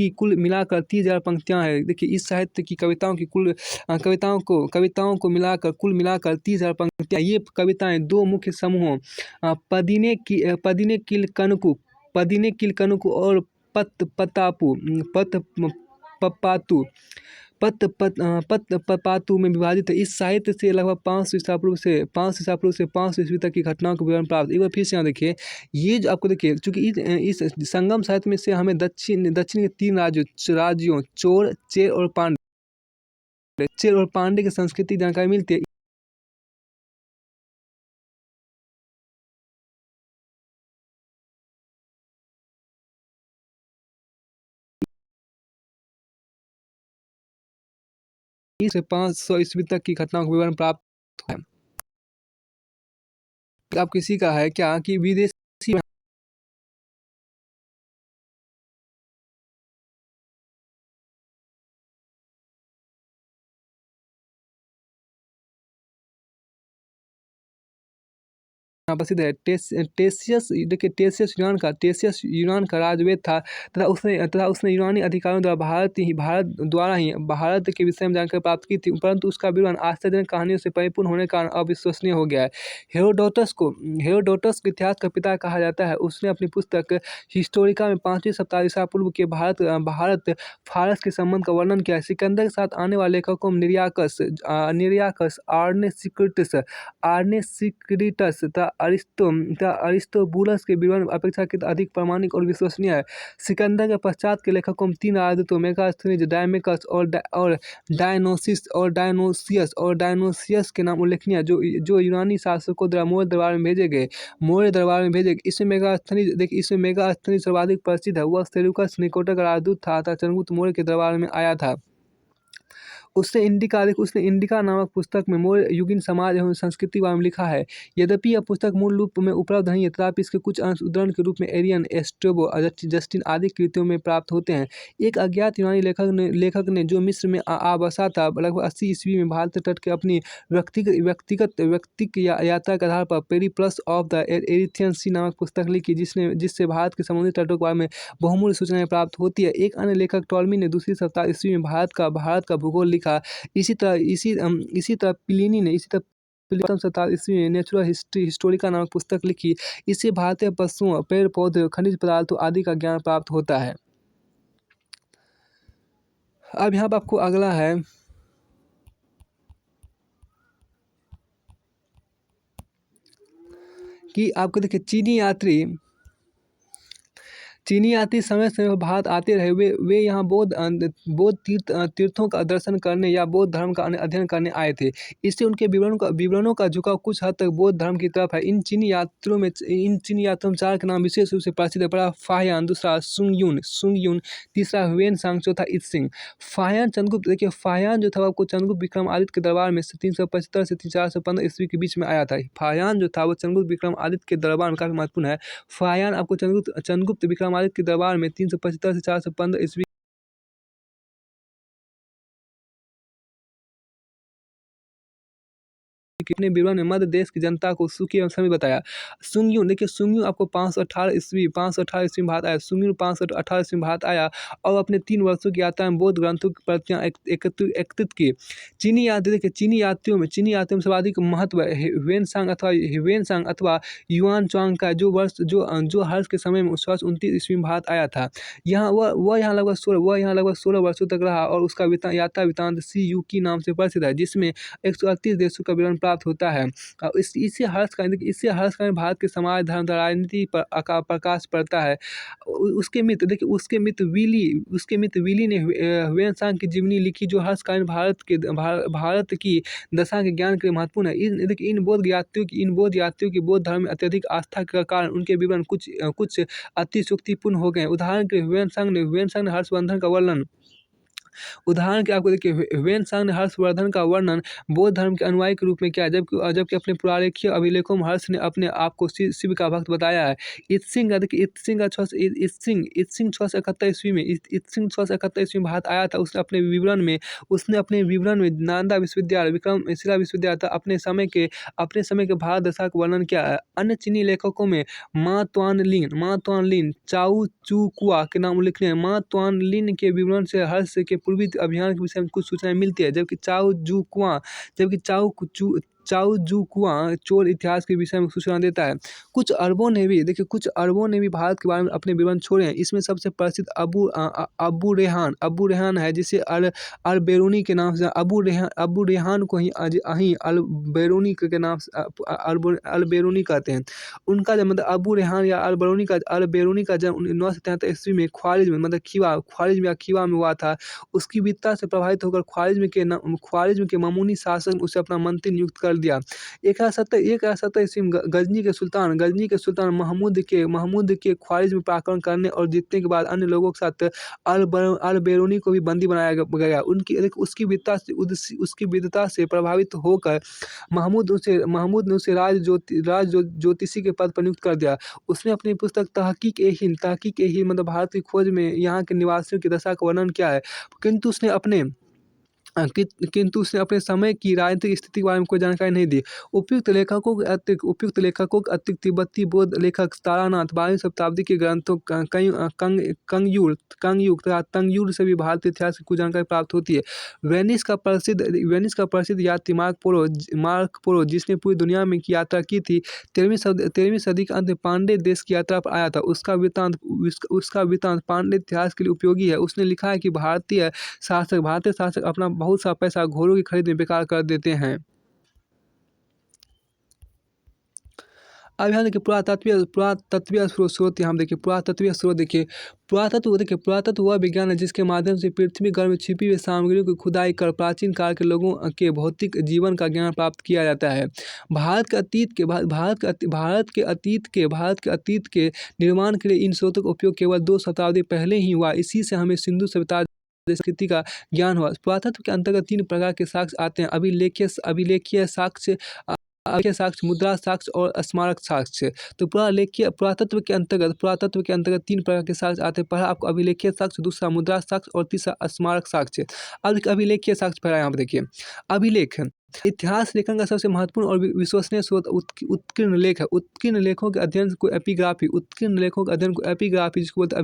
कुल मिलाकर 30,000 पंक्तियाँ हैं। देखिए इस साहित्य की कविताओं को मिलाकर 30,000 पंक्तियाँ। ये कविताएं दो मुख्य समूहों पदिने किलकनुकु और पत्तपातु में विभाजित है। इस साहित्य से लगभग 500 ईसा पूर्व से 500 ईस्वी तक की घटनाओं का विवरण प्राप्त। एक बार फिर से यहाँ देखिए, ये जो आपको देखिए, चूंकि इस संगम साहित्य में से हमें दक्षिण के 3 राज्यों चेर और पांडे की सांस्कृतिक जानकारी मिलती है। से 500 ईस्वी तक की घटनाओं का विवरण प्राप्त है। आप किसी का है क्या कि विदेशी प्रसिद्ध है। टेसियस देखिए, टेसियस यूनान का राजवेद था तथा उसने यूनानी अधिकारियों द्वारा भारत के विषय में जानकारी प्राप्त की थी, परंतु उसका विवरण आश्चर्यजनक कहानियों से परिपूर्ण होने का कारण अविश्वसनीय हो गया है। हेरोडोटस को इतिहास का पिता कहा जाता है। उसने अपनी पुस्तक हिस्टोरिका में 5वीं शताब्दी ईसा पूर्व के भारत फारस के संबंध का वर्णन किया है। सिकंदर के साथ आने वाले लेखकों में निरियाकस, आर्नेसिक्रिटस तथा अरिस्तोबुलस के विवरण अपेक्षाकृत अधिक प्रामाणिक और विश्वसनीय है। सिकंदर के पश्चात के लेखकों में 3 राजदूतों मेगास्थनीज, डायमेकस और डायनोसियस के नाम उल्लेखनीय है, जो यूनानी शासकों द्वारा मौर्य दरबार में भेजे गए। इसमें मेगास्थनीज सर्वाधिक प्रसिद्ध है। वह सेल्यूकस निकोटर का राजदूत था तथा चंद्रगुप्त मौर्य के दरबार में आया था। उसने इंडिका नामक पुस्तक में मौर्य युगीन समाज एवं संस्कृति के बारे में लिखा है। यद्यपि यह पुस्तक मूल रूप में उपलब्ध नहीं है, तथापि इसके कुछ अंश उद्धरण के रूप में एरियन, एस्ट्रेबो, जस्टिन आदि कृतियों में प्राप्त होते हैं। एक अज्ञात यूनानी लेखक ने जो मिस्र में आ बसा था, लगभग 80 ईस्वी में भारत तट के अपनी व्यक्तिक यात्रा के आधार पर पेरिप्लस ऑफ द एरिथ्रियन सी नामक पुस्तक लिखी, जिससे भारत के समुद्री तटों के बारे में बहुमूल्य सूचनाएं प्राप्त होती है। एक अन्य लेखक टॉलमी ने 2वीं शताब्दी ईस्वी में भारत का भूगोल लिखा। इसी तरह प्लिनी ने 7वीं शताब्दी ईस्वी में नेचुरल हिस्टोरिका नामक पुस्तक लिखी। इससे भारतीय पशुओं, पेड़ पौधे, खनिज पदार्थों आदि का ज्ञान प्राप्त होता है। अब यहाँ पर आपको अगला है कि आपको देखिए, चीनी यात्री समय पर भारत आते रहे। वे यहाँ बौद्ध तीर्थों का दर्शन करने या बौद्ध धर्म का अध्ययन करने आए थे। इससे उनके विवरणों का झुकाव कुछ हद तक बौद्ध धर्म की तरफ है। इन चीनी यात्रियों में 4 के नाम विशेष रूप से प्रसिद्ध है। पहला फाहियान, दूसरा सुंगयुन, तीसरा हुएन सांग, चौथा इत्सिंग। फाहियान जो था आपको चंद्रगुप्त विक्रमादित्य के दरबार में 375 से 415 ईस्वी के बीच में आया था। फाहियान जो था वो चंद्रगुप्त विक्रमादित्य के दरबार में काफी महत्वपूर्ण है। फाहियान आपको चंद्रगुप्त विक्रमादित्य के दरबार में 375 से 415 ईस्वी अपने विवरण में मध्य देश की जनता को सुखी एवं समृद्ध बताया। सुंग्यू, देखिए सुंग्यू आपको 518 ईस्वी में भारत आया। सुंग्यू 518 ईस्वी में भारत आया और अपने 3 वर्षों की यात्रा में बौद्ध ग्रंथों की प्रतियां एकत्रित की। देखिए चीनी यात्रियों में सर्वाधिक महत्व ह्वेनसांग अथवा युआन चांग का जो हर्ष के समय में 1629 ईस्वी में भारत आया था। वह यहाँ लगभग 16 वर्षों तक रहा और उसका यात्रा वृत्तांत सी यू की नाम से प्रसिद्ध है, जिसमें 138 देशों का विवरण प्राप्त होता है। इससे हर्ष का भारत के समाज, धर्म तथा राजनीति पर प्रकाश पड़ता है। उसके मित्र विली ने ह्वेनसांग की जीवनी लिखी, जो हर्षकालीन भारत की दशा के ज्ञान के लिए महत्वपूर्ण है। इन बौद्ध यात्रियों की बौद्ध धर्म में अत्यधिक आस्था के कारण उनके विवरण कुछ अतिशयोक्तिपूर्ण हो गए। उदाहरण के लिए ह्वेनसांग ने हर्षवर्धन का वर्णन बौद्ध धर्म के अनुयायी के रूप में किया, जबकि अपने पुरालेखीय अभिलेखों में हर्ष ने अपने आप को शिव का भक्त बताया है। इत्सिंग 671 ईस्वी में भारत आया था। उसने अपने विवरण में नालंदा विश्वविद्यालय, विक्रमशिला विश्वविद्यालय तथा अपने समय के भारत दशा का वर्णन किया है। अन्य चीनी लेखकों में मा तुआनलिन, चाउ चू कुआ के नाम उल्लेखनीय है। मा तुआनलिन के विवरण से हर्ष के पूर्वी अभियान के विषय में कुछ सूचनाएं मिलती है, जबकि चाउ जू कुआ चोल इतिहास के विषय में सूचना देता है। कुछ अरबों ने भी भारत के बारे में अपने विवरण छोड़े हैं। इसमें सबसे प्रसिद्ध अबू रेहान है, जिसे अल बेरूनी के नाम से अबू रेहान को ही अल बेरूनी के नाम से अल बेरूनी कहते हैं। उनका जन्म मतलब अबू रेहान या अल बेरूनी का जन्म 973 ईस्वी में ख्वारिज्म मतलब खीवा में हुआ था। उसकी विद्वता से प्रभावित होकर ख्वारिज्म के मामूनी शासक ने उसे अपना मंत्री नियुक्त कर दिया। 1170 ईस्वी में गजनी के सुल्तान महमूद के ख्वारिज्म पर आक्रमण करने और जीतने के बाद अन्य लोगों के साथ अल बेरूनी को भी बंदी बनाया गया। उसकी विद्वता से प्रभावित होकर महमूद ने उसे राज ज्योतिषी के पद पर नियुक्त कर दिया। उसने अपनी पुस्तक तहकीक-ए-हिंद मतलब भारत की खोज में यहाँ के निवासियों की दशा का वर्णन किया है, किंतु उसने अपने समय की राजनीतिक स्थिति के बारे में कोई जानकारी नहीं दी। उपयुक्त लेखकों के अतिरिक्त तिब्बती बौद्ध लेखक तारानाथ 12वीं शताब्दी के ग्रंथों कंगयुग तथा तंगयुग से भी भारतीय इतिहास की कुछ जानकारी प्राप्त होती है। वेनिस का प्रसिद्ध यात्री मार्क पोलो, जिसने पूरी दुनिया में की यात्रा की थी, 13वीं सदी के अंत में पांडे देश की यात्रा पर आया था। उसका वृत्तांत पांडे इतिहास के लिए उपयोगी है। उसने लिखा है कि भारतीय शासक अपना बहुत सा पैसा घोड़ों की खरीद में बेकार कर देते हैं। अब यहाँ देखिए पुरातत्वीय स्रोत यहाँ देखिए पुरातत्वीय स्रोत देखिए पुरातत्व वह विज्ञान है जिसके माध्यम से पृथ्वी गर्भ में छिपी हुई सामग्रियों की खुदाई कर प्राचीन काल के लोगों के भौतिक जीवन का ज्ञान प्राप्त किया जाता है। भारत के अतीत के निर्माण के लिए इन स्रोतों का उपयोग केवल 2 शताब्दी पहले ही हुआ। इसी से हमें सिंधु सभ्यता संस्कृति का ज्ञान हुआ। पुरातत्व के अंतर्गत 3 प्रकार के साक्ष्य आते हैं: अभिलेखीय साक्ष्य, मुद्रा साक्ष्य और स्मारक साक्ष्य। तो पुरातत्व के अंतर्गत 3 प्रकार के साक्ष्य आते हैं। पहला आपको अभिलेखीय साक्ष्य, दूसरा मुद्रा साक्ष्य और तीसरा स्मारक साक्ष्य। अब अभिलेखीय साक्ष्य पहला यहाँ पर देखिए। अभिलेख इतिहास लेखन का सबसे महत्वपूर्ण और विश्वसनीय स्रोत उत्कीर्ण लेख है। उत्कीर्ण लेखों के अध्ययन को एपिग्राफी जिसको बोलते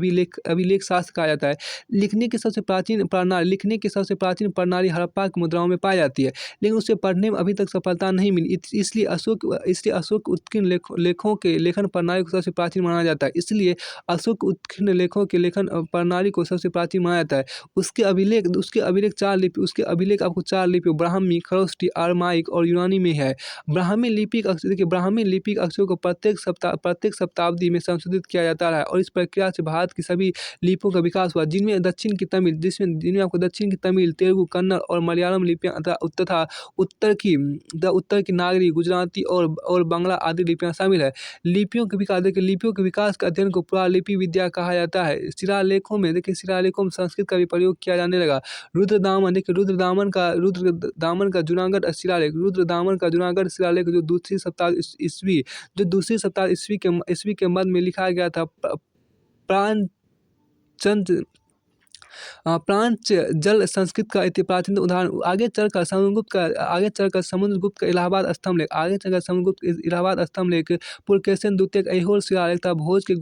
अभिलेख शास्त्र कहा जाता है। लिखने की सबसे प्राचीन प्रणाली हड़प्पा की मुद्राओं में पाई जाती है, लेकिन उसे पढ़ने में अभी तक सफलता नहीं मिली। इसलिए अशोक उत्कीर्ण लेखों के लेखन प्रणाली को सबसे प्राचीन माना जाता है। अशोक उत्कीर्ण लेखों के लेखन प्रणाली को सबसे प्राचीन माना जाता है। उसके अभिलेख आपको 4 लिपि ब्राह्मी, खरोष्टी, अरमाइक और यूनानी में है। ब्राह्मी लिपिक अक्षरों को प्रत्येक शताब्दी में संशोधित किया जाता रहा और इस प्रक्रिया से भारत की सभी लिपियों का विकास हुआ, जिनमें दक्षिण की तमिल, तेलुगु, कन्नड़ और मलयालम लिपियां तथा उत्तर की नागरी, गुजराती और बांग्ला आदि लिपियां शामिल है। लिपियों के विकास के अध्ययन को पुरालिपि विद्या कहा जाता है। शिलालेखों में संस्कृत का भी प्रयोग किया जाने लगा। रुद्रदामन का जूनागढ़ शिलालेख जो दूसरी शताब्दी ईस्वी के मध्य में लिखा गया था। प्रांच जल संस्कृत का प्राचीन उदाहरण आगे चलकर समुद्रगुप्त का इलाहाबाद स्तंभ लेख, इलाहाबाद स्तंभ लेख, पुलकेशिन द्वितीय का ऐहोल शिलालेख तथा भोज के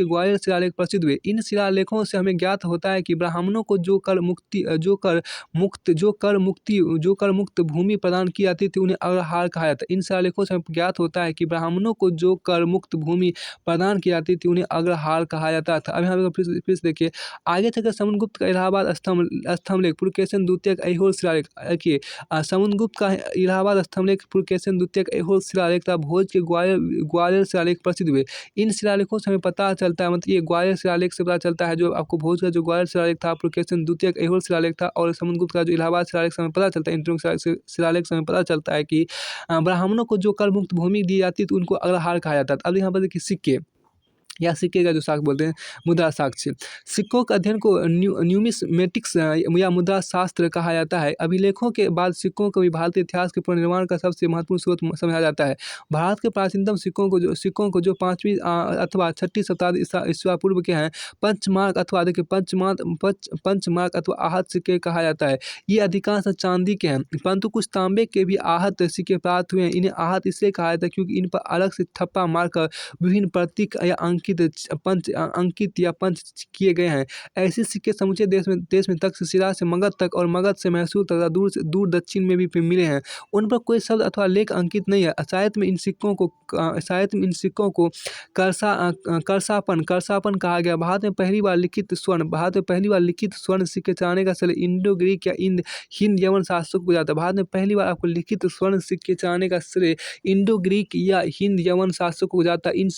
ग्वालियर शिलालेख प्रसिद्ध हुए। इन शिलालेखों से हमें ज्ञात होता है कि ब्राह्मणों को जो कर मुक्त भूमि प्रदान की जाती थी उन्हें अग्रहार कहा जाता है। इन शिलालेखों से हमें ज्ञात होता है कि ब्राह्मणों को जो कर मुक्त भूमि प्रदान की जाती थी उन्हें अग्रहार कहा जाता था। अब यहाँ पे फिर से देखिए, आगे चलकर समुद्रगुप्त का इलाहाबाद स्तंभ लेख, पुलकेशिन द्वितीय का ऐहोल शिलालेख। देखिए, समुद्रगुप्त का इलाहाबाद स्तंभ लेख, पुलकेशिन द्वितीय का ऐहोल शिलालेख तथा भोज के ग्वालियर शिलालेख प्रसिद्ध हुए। इन शिलालेखों से हमें पता चलता है, मतलब ये ग्वालियर शिलालेख से पता चलता है, जो आपको भोज का जो ग्वालियर शिलालेख था, पुलकेशिन द्वितीय का ऐहोल शिलालेख था, और समुद्रगुप्त का जो इलाहाबाद शिलालेख से हमें पता चलता है, इन तीनों शिलालेख से हमें पता चलता है कि ब्राह्मणों को जो कर मुक्त भूमि दी जाती थी उनको अग्रहार कहा जाता था। अब यहाँ पर देखिए, सिक्के या सिक्के का जो साक्ष्य बोलते हैं, मुद्रा साक्ष्य। सिक्कों के अध्ययन को न्यूमिस्मेटिक्स या मुद्रा शास्त्र कहा जाता है। अभिलेखों के बाद सिक्कों को भी भारतीय इतिहास के पुनर्निर्माण का सबसे महत्वपूर्ण स्रोत समझा जाता है। भारत के प्राचीनतम सिक्कों को जो 5वीं अथवा 6ठी शताब्दी ईसा पूर्व के हैं, पंचमार्क अथवा देखिए पंचमार्क अथवा आहत सिक्के कहा जाता है। ये अधिकांश चांदी के हैं, परंतु कुछ तांबे के भी आहत सिक्के प्राप्त हुए हैं। इन्हें आहत इसलिए कहा जाता है क्योंकि इन पर अलग से ठप्पा मारकर विभिन्न प्रतीक या अंकित या पंच किए गए हैं। ऐसे सिक्के समूचे देश में तक्षशिला से मगध तक और मगध से मैसूर तथा दूर दक्षिण में भी मिले हैं। उन पर कोई शब्द अथवा लेख अंकित नहीं है। साहित्य में इन सिक्कों को करसापन कहा गया। भारत में पहली बार लिखित स्वर्ण सिक्के चलाने का श्रेय इंडो ग्रीक या हिंद यवन शासकों को जाता है। भारत में पहली बार आपको लिखित स्वर्ण सिक्के चलाने का श्रेय इंडो ग्रीक या हिंद यवन शासकों को जाता है। इन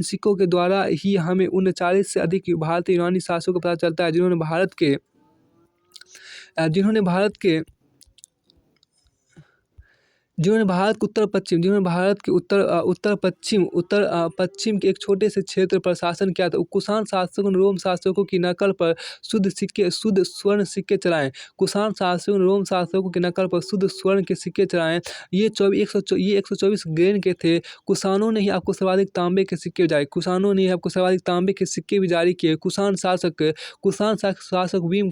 सिक्कों के द्वारा ही हमें 39 से अधिक भारतीय यूनानी शासकों का पता चलता है, जिन्होंने भारत के उत्तर पश्चिम के एक छोटे से क्षेत्र पर शासन किया था। कुषाण शासकों ने रोम शासकों की नकल पर शुद्ध स्वर्ण सिक्के चलाए। शुद्ध स्वर्ण के सिक्के चलाए। ये 124 ग्रेन के थे। कुषाणों ने ही आपको सर्वाधिक तांबे के सिक्के भी जारी किए। कुषाण शासक वीम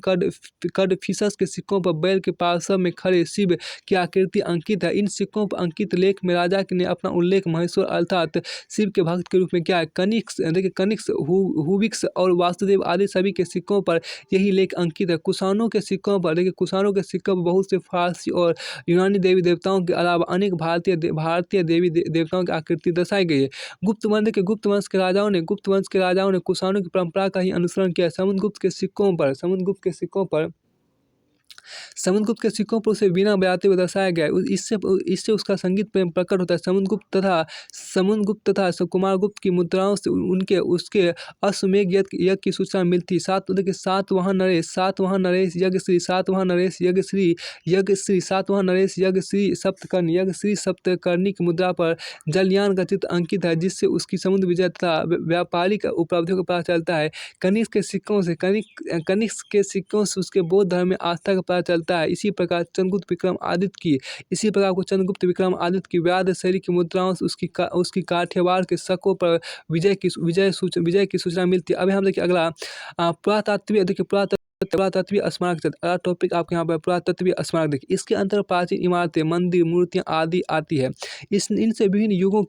कड फिशस के सिक्कों पर बैल के पार्श्व में खड़े शिव की आकृति अंकित है। इन सिक्कों पर अंकित लेख में राजा ने अपना उल्लेख महेश्वर अर्थात शिव के भक्त के रूप में किया है। कनिष्क, हुविक्स और वासुदेव आदि सभी के सिक्कों पर यही लेख अंकित है। कुषाणों के सिक्कों पर बहुत से फारसी और यूनानी देवी देवताओं के अलावा अनेक भारतीय देवी देवताओं की आकृति दर्शाई गई है। गुप्त वंश के राजाओं ने कुषाणों की परंपरा का ही अनुसरण किया। समुद्रगुप्त के सिक्कों पर उसे वीणा बजाते हुए दर्शाया गया है। इससे उसका संगीत प्रेम प्रकट होता है। समुद्रगुप्त तथा कुमारगुप्त की मुद्राओं से उसके अश्वमेध यज्ञ की सूचना मिलती है। सातवाहन नरेश यज्ञश्री सप्तकर्णी की मुद्रा पर जलयान का चित्र अंकित है, जिससे उसकी समुद्र विजय तथा व्यापारिक उपलब्धियों का पता चलता है। कनिष्क के सिक्कों से उसके बौद्ध धर्म में आस्था का पता चलता है। इसी प्रकार चंद्रगुप्त विक्रमादित्य की व्याध शैली की मुद्राओं से उसकी काठियावाड़ के शकों पर विजय की सूचना मिलती है। अब यहाँ देखिए अगला पुरातत्वीय स्मारक। अगला टॉपिक आपके यहाँ पर पुरातत्वीय स्मारक देखिए। इसके अंतर्गत प्राचीन इमारतें, मंदिर, मूर्तियाँ आदि आती है। इनसे विभिन्न युगों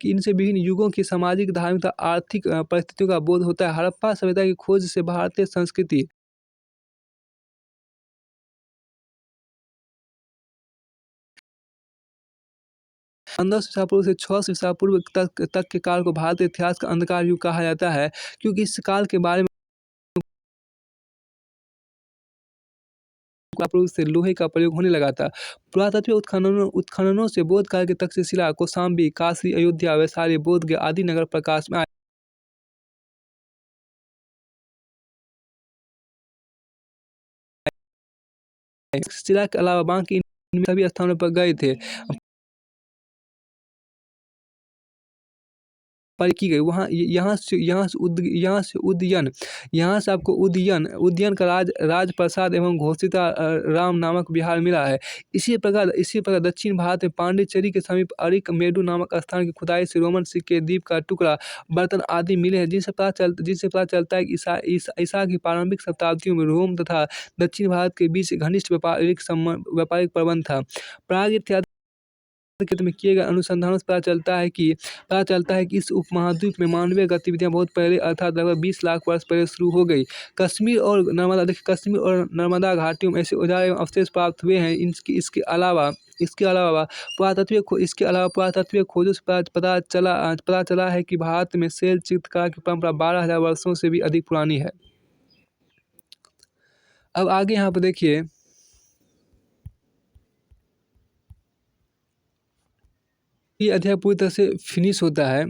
की सामाजिक, धार्मिक तथा आर्थिक परिस्थितियों का बोध होता है। हड़प्पा सभ्यता की खोज से भारतीय संस्कृति 1500 ईसा पूर्व से 600 ईसा पूर्व तक के काल को भारतीय इतिहास का अंधकार युग कहा जाता है, क्योंकि इस काल के बारे में पूर्व से लोहे का प्रयोग होने लगा था। पुरातत्वीय उत्खननों से बौद्ध काल के तक्षशिला, कौशाम्बी, काशी, अयोध्या, वैशाली, बोधगया आदि नगर प्रकाश में आए। तक्षशिला के अलावा बाकी इन सभी स्थानों पर गए थे। पारी की गई। वहाँ यहाँ से उदयन उदयन का राजप्रसाद एवं घोषिता राम नामक विहार मिला है। इसी प्रकार दक्षिण भारत में पांडिचेरी के समीप अरिकमेडु नामक स्थान की खुदाई से रोमन सिक्के, द्वीप का टुकड़ा, बर्तन आदि मिले हैं, जिनसे पता चलता है कि ईसा की प्रारंभिक शताब्दियों में रोम तथा दक्षिण भारत के बीच घनिष्ठ व्यापारिक प्रबंध था। प्राग इत्यादि क्षेत्र में किए गए अनुसंधानों से पता चलता है कि इस उपमहाद्वीप में मानवीय गतिविधियां बहुत पहले अर्थात लगभग 20 लाख वर्ष पहले शुरू हो गई। कश्मीर और नर्मदा घाटियों में ऐसे औजार एवं अवशेष प्राप्त हुए हैं। इसके अलावा पुरातत्वीय खोजों से पता चला है कि भारत में शैल चित्रकला की परंपरा 12,000 वर्षों से भी अधिक पुरानी है। अब आगे यहाँ पर देखिए, ये अध्याय पूरी तरह से फिनिश होता है।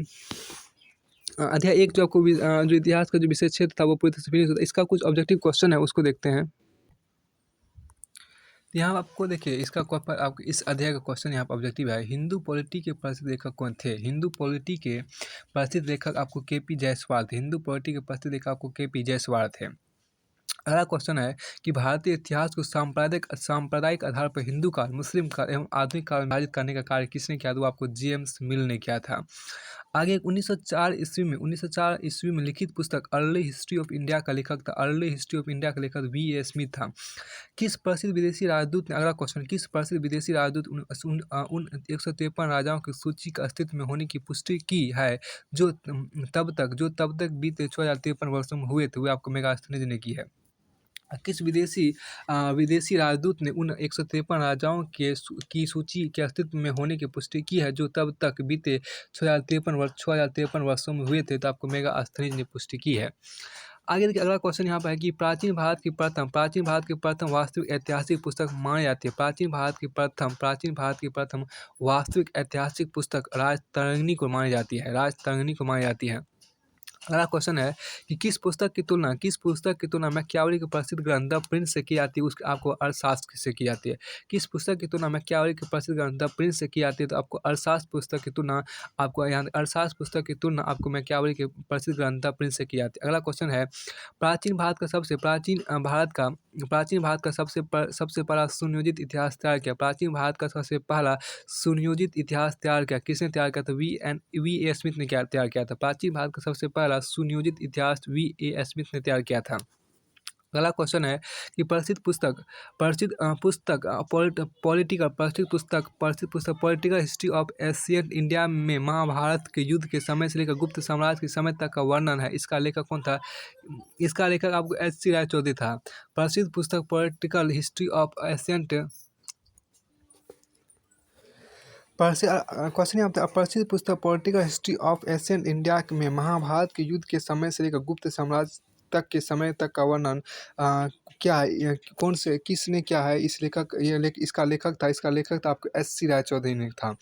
अध्याय 1 जो आपको जो इतिहास का जो विषय क्षेत्र था वो पूरी तरह से फिनिश होता है। इसका कुछ ऑब्जेक्टिव क्वेश्चन है, उसको देखते हैं। यहाँ आपको देखिए इसका आपको इस अध्याय का क्वेश्चन यहाँ पर ऑब्जेक्टिव है, हिंदू पॉलिटी के प्रसिद्ध लेखक कौन थे? हिंदू पॉलिटी के प्रसिद्ध लेखक आपको के.पी. जायसवाल थे। हिंदू पॉलिटी के प्रसिद्ध लेखक आपको के.पी. जायसवाल थे। अगला क्वेश्चन है कि भारतीय इतिहास को सांप्रदायिक आधार पर हिंदू काल, मुस्लिम काल एवं आधुनिक काल में विभाजित करने का कार्य किसने किया? तो आपको जेम्स मिल ने किया था। आगे 1904 ईस्वी में लिखित पुस्तक अर्ली हिस्ट्री ऑफ इंडिया का लेखक था। अर्ली हिस्ट्री ऑफ इंडिया का लेखक V.A. स्मिथ था। किस प्रसिद्ध विदेशी राजदूत ने, अगला क्वेश्चन, किस प्रसिद्ध विदेशी राजदूत उन 153 राजाओं की सूची का अस्तित्व में होने की पुष्टि की है जो तब तक बीते 6053 वर्षों में हुए थे? वो आपको मेगास्थनीज ने की है। किस विदेशी राजदूत ने उन 153 राजाओं की सूची के अस्तित्व में होने की पुष्टि की है जो तब तक बीते 6053 वर्षों में हुए थे? तो आपको मेगास्थनीज ने पुष्टि की है। आगे देखिए, अगला क्वेश्चन यहाँ पर है कि प्राचीन भारत की प्रथम वास्तविक ऐतिहासिक पुस्तक मानी जाती है। प्राचीन भारत की प्रथम वास्तविक ऐतिहासिक पुस्तक राजतरंगिणी को मानी जाती है। अगला क्वेश्चन है कि किस पुस्तक की तुलना मैकियावेली के प्रसिद्ध ग्रंथ द प्रिंस से की जाती है? उसकी आपको अर्थशास्त्र से की जाती है। किस पुस्तक की तुलना मैकियावेली के प्रसिद्ध ग्रंथ द प्रिंस से की जाती है? तो आपको अर्थशास्त्र पुस्तक की तुलना आपको मैकियावेली के प्रसिद्ध ग्रंथ द प्रिंस से की जाती है। अगला क्वेश्चन है प्राचीन भारत का सबसे पहला सुनियोजित इतिहास तैयार किया। प्राचीन भारत का सबसे पहला सुनियोजित इतिहास तैयार किया, किसने तैयार किया? तो V.A. स्मिथ ने तैयार किया था। प्राचीन भारत का सबसे पहला सुनियोजित इतिहास V.A. स्मिथ ने तैयार किया था। अगला क्वेश्चन है कि प्रसिद्ध पुस्तक political history of ancient India में महाभारत के युद्ध के समय से लेकर गुप्त साम्राज्य के समय तक का वर्णन है। इसका लेखक कौन था? इसका लेखक आपको H.C. रायचौधरी था। प्रसिद्ध पुस्तक political history of ancient question यहाँ पे प्रसिद्ध पुस्तक political history of ancient India में महाभारत के युद्ध के समय से लेकर गुप्त साम्राज्य तक के समय तक का वर्णन क्या है, किसने क्या है? इसका लेखक था आपको H.C. रायचौधरी ने था।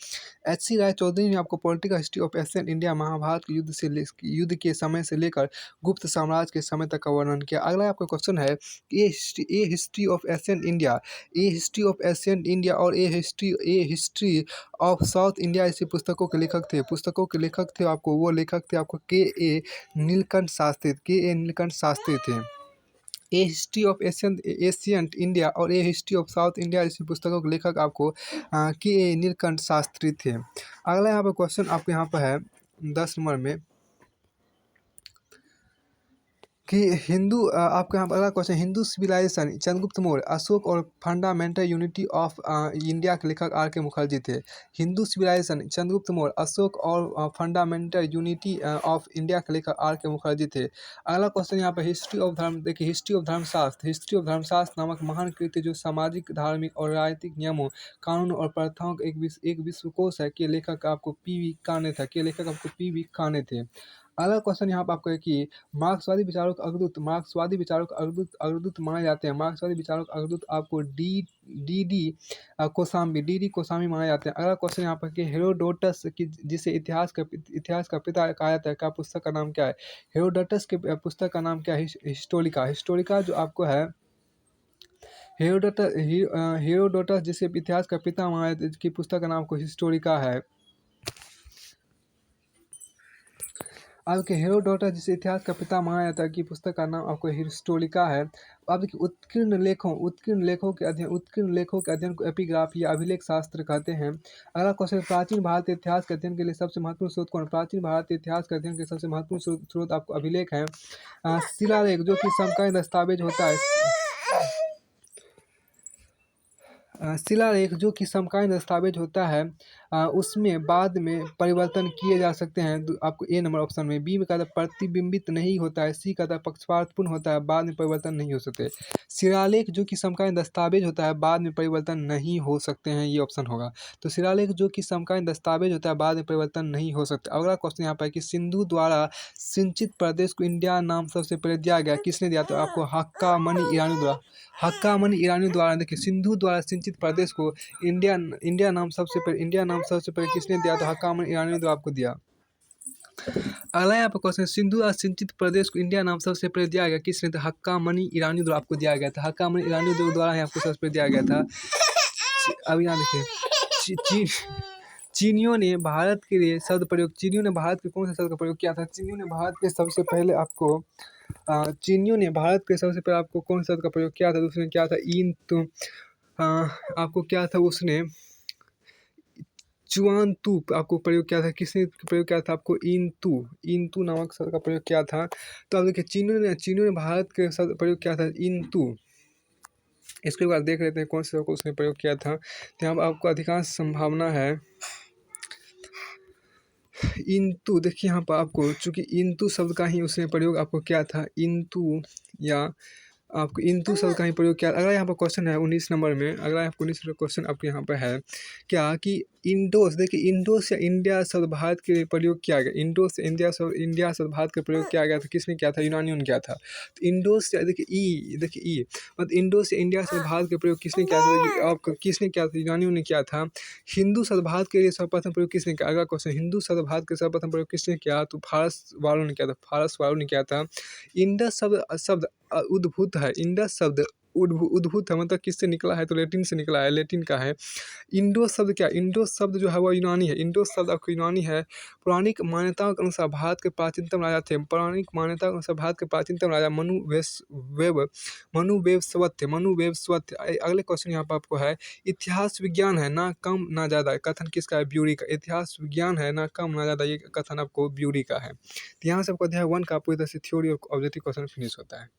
H.C. रायचौधरी ने आपको political history of ancient India Mahabharata के युद्ध के समय से लेकर गुप्त साम्राज्य के समय तक का वर्णन किया। अगला आपका क्वेश्चन है ए हिस्ट्री ऑफ एशियंट इंडिया और ए हिस्ट्री ऑफ साउथ इंडिया ऐसी पुस्तकों के लेखक थे। वो लेखक थे आपको के.ए. नीलकंठ शास्त्री थे। ए हिस्ट्री ऑफ एशियंट इंडिया और ए हिस्ट्री ऑफ साउथ इंडिया ऐसी पुस्तकों के लेखक आपको के.ए. नीलकंठ शास्त्री थे। अगला यहाँ पर क्वेश्चन आपको यहाँ पर है 10 नंबर में कि आपको यहाँ पर अगला क्वेश्चन, हिंदू सिविलाइजेशन चंद्रगुप्त मौर्य, अशोक और फंडामेंटल यूनिटी ऑफ इंडिया के लेखक R.K. मुखर्जी थे। हिंदू सिविलाइजेशन चंद्रगुप्त मौर्य, अशोक और फंडामेंटल यूनिटी ऑफ इंडिया के लेखक R.K. मुखर्जी थे। अगला क्वेश्चन यहाँ पर हिस्ट्री ऑफ धर्म देखिए, हिस्ट्री ऑफ धर्मशास्त्र नामक महान कृति जो सामाजिक, धार्मिक और राजनीतिक नियमों, कानून और प्रथाओं का एक विश्वकोश है, के लेखक आपको P.V. काने थे। अगला क्वेश्चन यहाँ पर आपको है कि मार्क्सवादी विचारों का अग्रदूत माने जाते हैं। मार्क्सवादी विचारों का अग्रदूत आपको डी डी कोसामी माने जाते हैं। अगला क्वेश्चन यहाँ पर कि हेरोडोटस की जिसे इतिहास का पिता कहा जाता है, का पुस्तक का नाम क्या है? हेरोडोटस के पुस्तक का नाम क्या है? हिस्टोरिका जो आपको है हेरोडोटस जिसे इतिहास का पिता माना की पुस्तक का नाम को हिस्टोरिका है। आपके हेरोडोटस जिसे इतिहास का पिता माना जाता है की पुस्तक का नाम आपको हिस्टोरिका है। अब देखिए उत्कीर्ण लेखों के अध्ययन को एपिग्राफी या अभिलेख शास्त्र कहते हैं। अगला क्वेश्चन, प्राचीन भारत के इतिहास के अध्ययन के लिए सबसे महत्वपूर्ण स्रोत कौन है? प्राचीन भारत के इतिहास के अध्ययन के सबसे महत्वपूर्ण स्रोत आपको अभिलेख है। शिलालेख जो कि समकालीन दस्तावेज होता है। शिलालेख जो कि समकालीन दस्तावेज होता है, उसमें बाद में परिवर्तन किए जा सकते हैं। आपको ए नंबर ऑप्शन में। बी में कहता है प्रतिबिंबित नहीं होता है। सी कहता है पक्षपातपूर्ण होता है, बाद में परिवर्तन नहीं हो सकते। शिलालेख जो कि समकालीन दस्तावेज होता है, बाद में परिवर्तन नहीं हो सकते हैं, ये ऑप्शन होगा। तो शिलालेख जो कि समकालीन दस्तावेज होता है, बाद में परिवर्तन नहीं हो सकते। अगला क्वेश्चन यहाँ पर है कि सिंधु द्वारा सिंचित प्रदेश को इंडिया नाम सबसे पहले दिया गया, किसने दिया? तो आपको हक्का मनी ईरानी द्वारा। हक्का मनी ईरानी द्वारा। देखिए, सिंधु द्वारा सिंचित प्रदेश को इंडिया नाम सबसे पहले किसने दिया? तो हक्का मनी ईरानी द्वारा आपको दिया। अगला यहाँ पर क्वेश्चन, सिंधु द्वारा सिंचित प्रदेश को इंडिया नाम सबसे पहले दिया गया, किसने? तो हक्का मनी ईरानी द्वारा आपको दिया गया था। हक्का मनी ईरानी द्वारा आपको सबसे पहले दिया गया था। अब यहाँ देखिए, चीनियों ने भारत के लिए शब्द प्रयोग, चीनियों ने भारत के कौन से शब्द का प्रयोग किया था? चीनियों ने भारत के सबसे पहले आपको कौन सा शब्द का प्रयोग किया था? उसने क्या था? आपको क्या था? उसने चुआंतू आपको प्रयोग किया था। किसने प्रयोग किया था? आपको इंतु नामक शब्द का प्रयोग किया था। तो अब देखिए, चीनियों ने भारत के शब्द प्रयोग किया था इंतु। इसके बाद देख लेते हैं कौन से शब्द को उसने प्रयोग किया था। तो यहाँ आपको अधिकांश संभावना है इंतु। देखिए यहाँ पर आपको चूंकि इंतु शब्द का ही उसने प्रयोग आपको किया था, इंतु या आपको इंतु शब्द का ही प्रयोग किया। अगला यहाँ पर क्वेश्चन है 19 नंबर में। अगला 19 नंबर क्वेश्चन आपके यहाँ पर है क्या कि इंडोस, देखिए इंडोस या इंडिया शब्द भारत के लिए प्रयोग किया गया। इंडोस या इंडिया शब्द भारत के प्रयोग किया गया था, किसने किया था? यूनानियों ने किया था। तो इंडोस या देखिए मतलब इंडोस या इंडिया शब्द भारत के प्रयोग किसने किया था? आपको किसने किया था? यूनानियों ने किया था। हिंदू शब्द भारत के लिए सर्वप्रथम प्रयोग किसने किया? अगला क्वेश्चन, हिंदू शब्द भारत के सर्वप्रथम प्रयोग किसने किया? तो फारस वालों ने किया था। इंडस शब्द उद्भूत है। इंडस शब्द उद्भूत है मतलब किससे निकला है? तो लैटिन से निकला है, लैटिन का है। इंडोस शब्द क्या? इंडोस शब्द जो है वो यूनानी है। इंडोस शब्द आपको यूनानी है। पौराणिक मान्यताओं के अनुसार भारत के प्राचीनतम राजा थे। पौराणिक मान्यताओं के अनुसार भारत के प्राचीनतम राजा मनुवेवस्वत थे। अगले क्वेश्चन यहाँ पर आपको है, इतिहास विज्ञान है ना कम ना ज़्यादा, कथन किसका है? ब्यूरी का। इतिहास विज्ञान है ना कम ना ज़्यादा, ये कथन आपको ब्यूरी का है। तो यहाँ से आपको अध्याय 1 का पूरी तरह से थ्योरी और ऑब्जेक्टिव क्वेश्चन फिनिश होता है।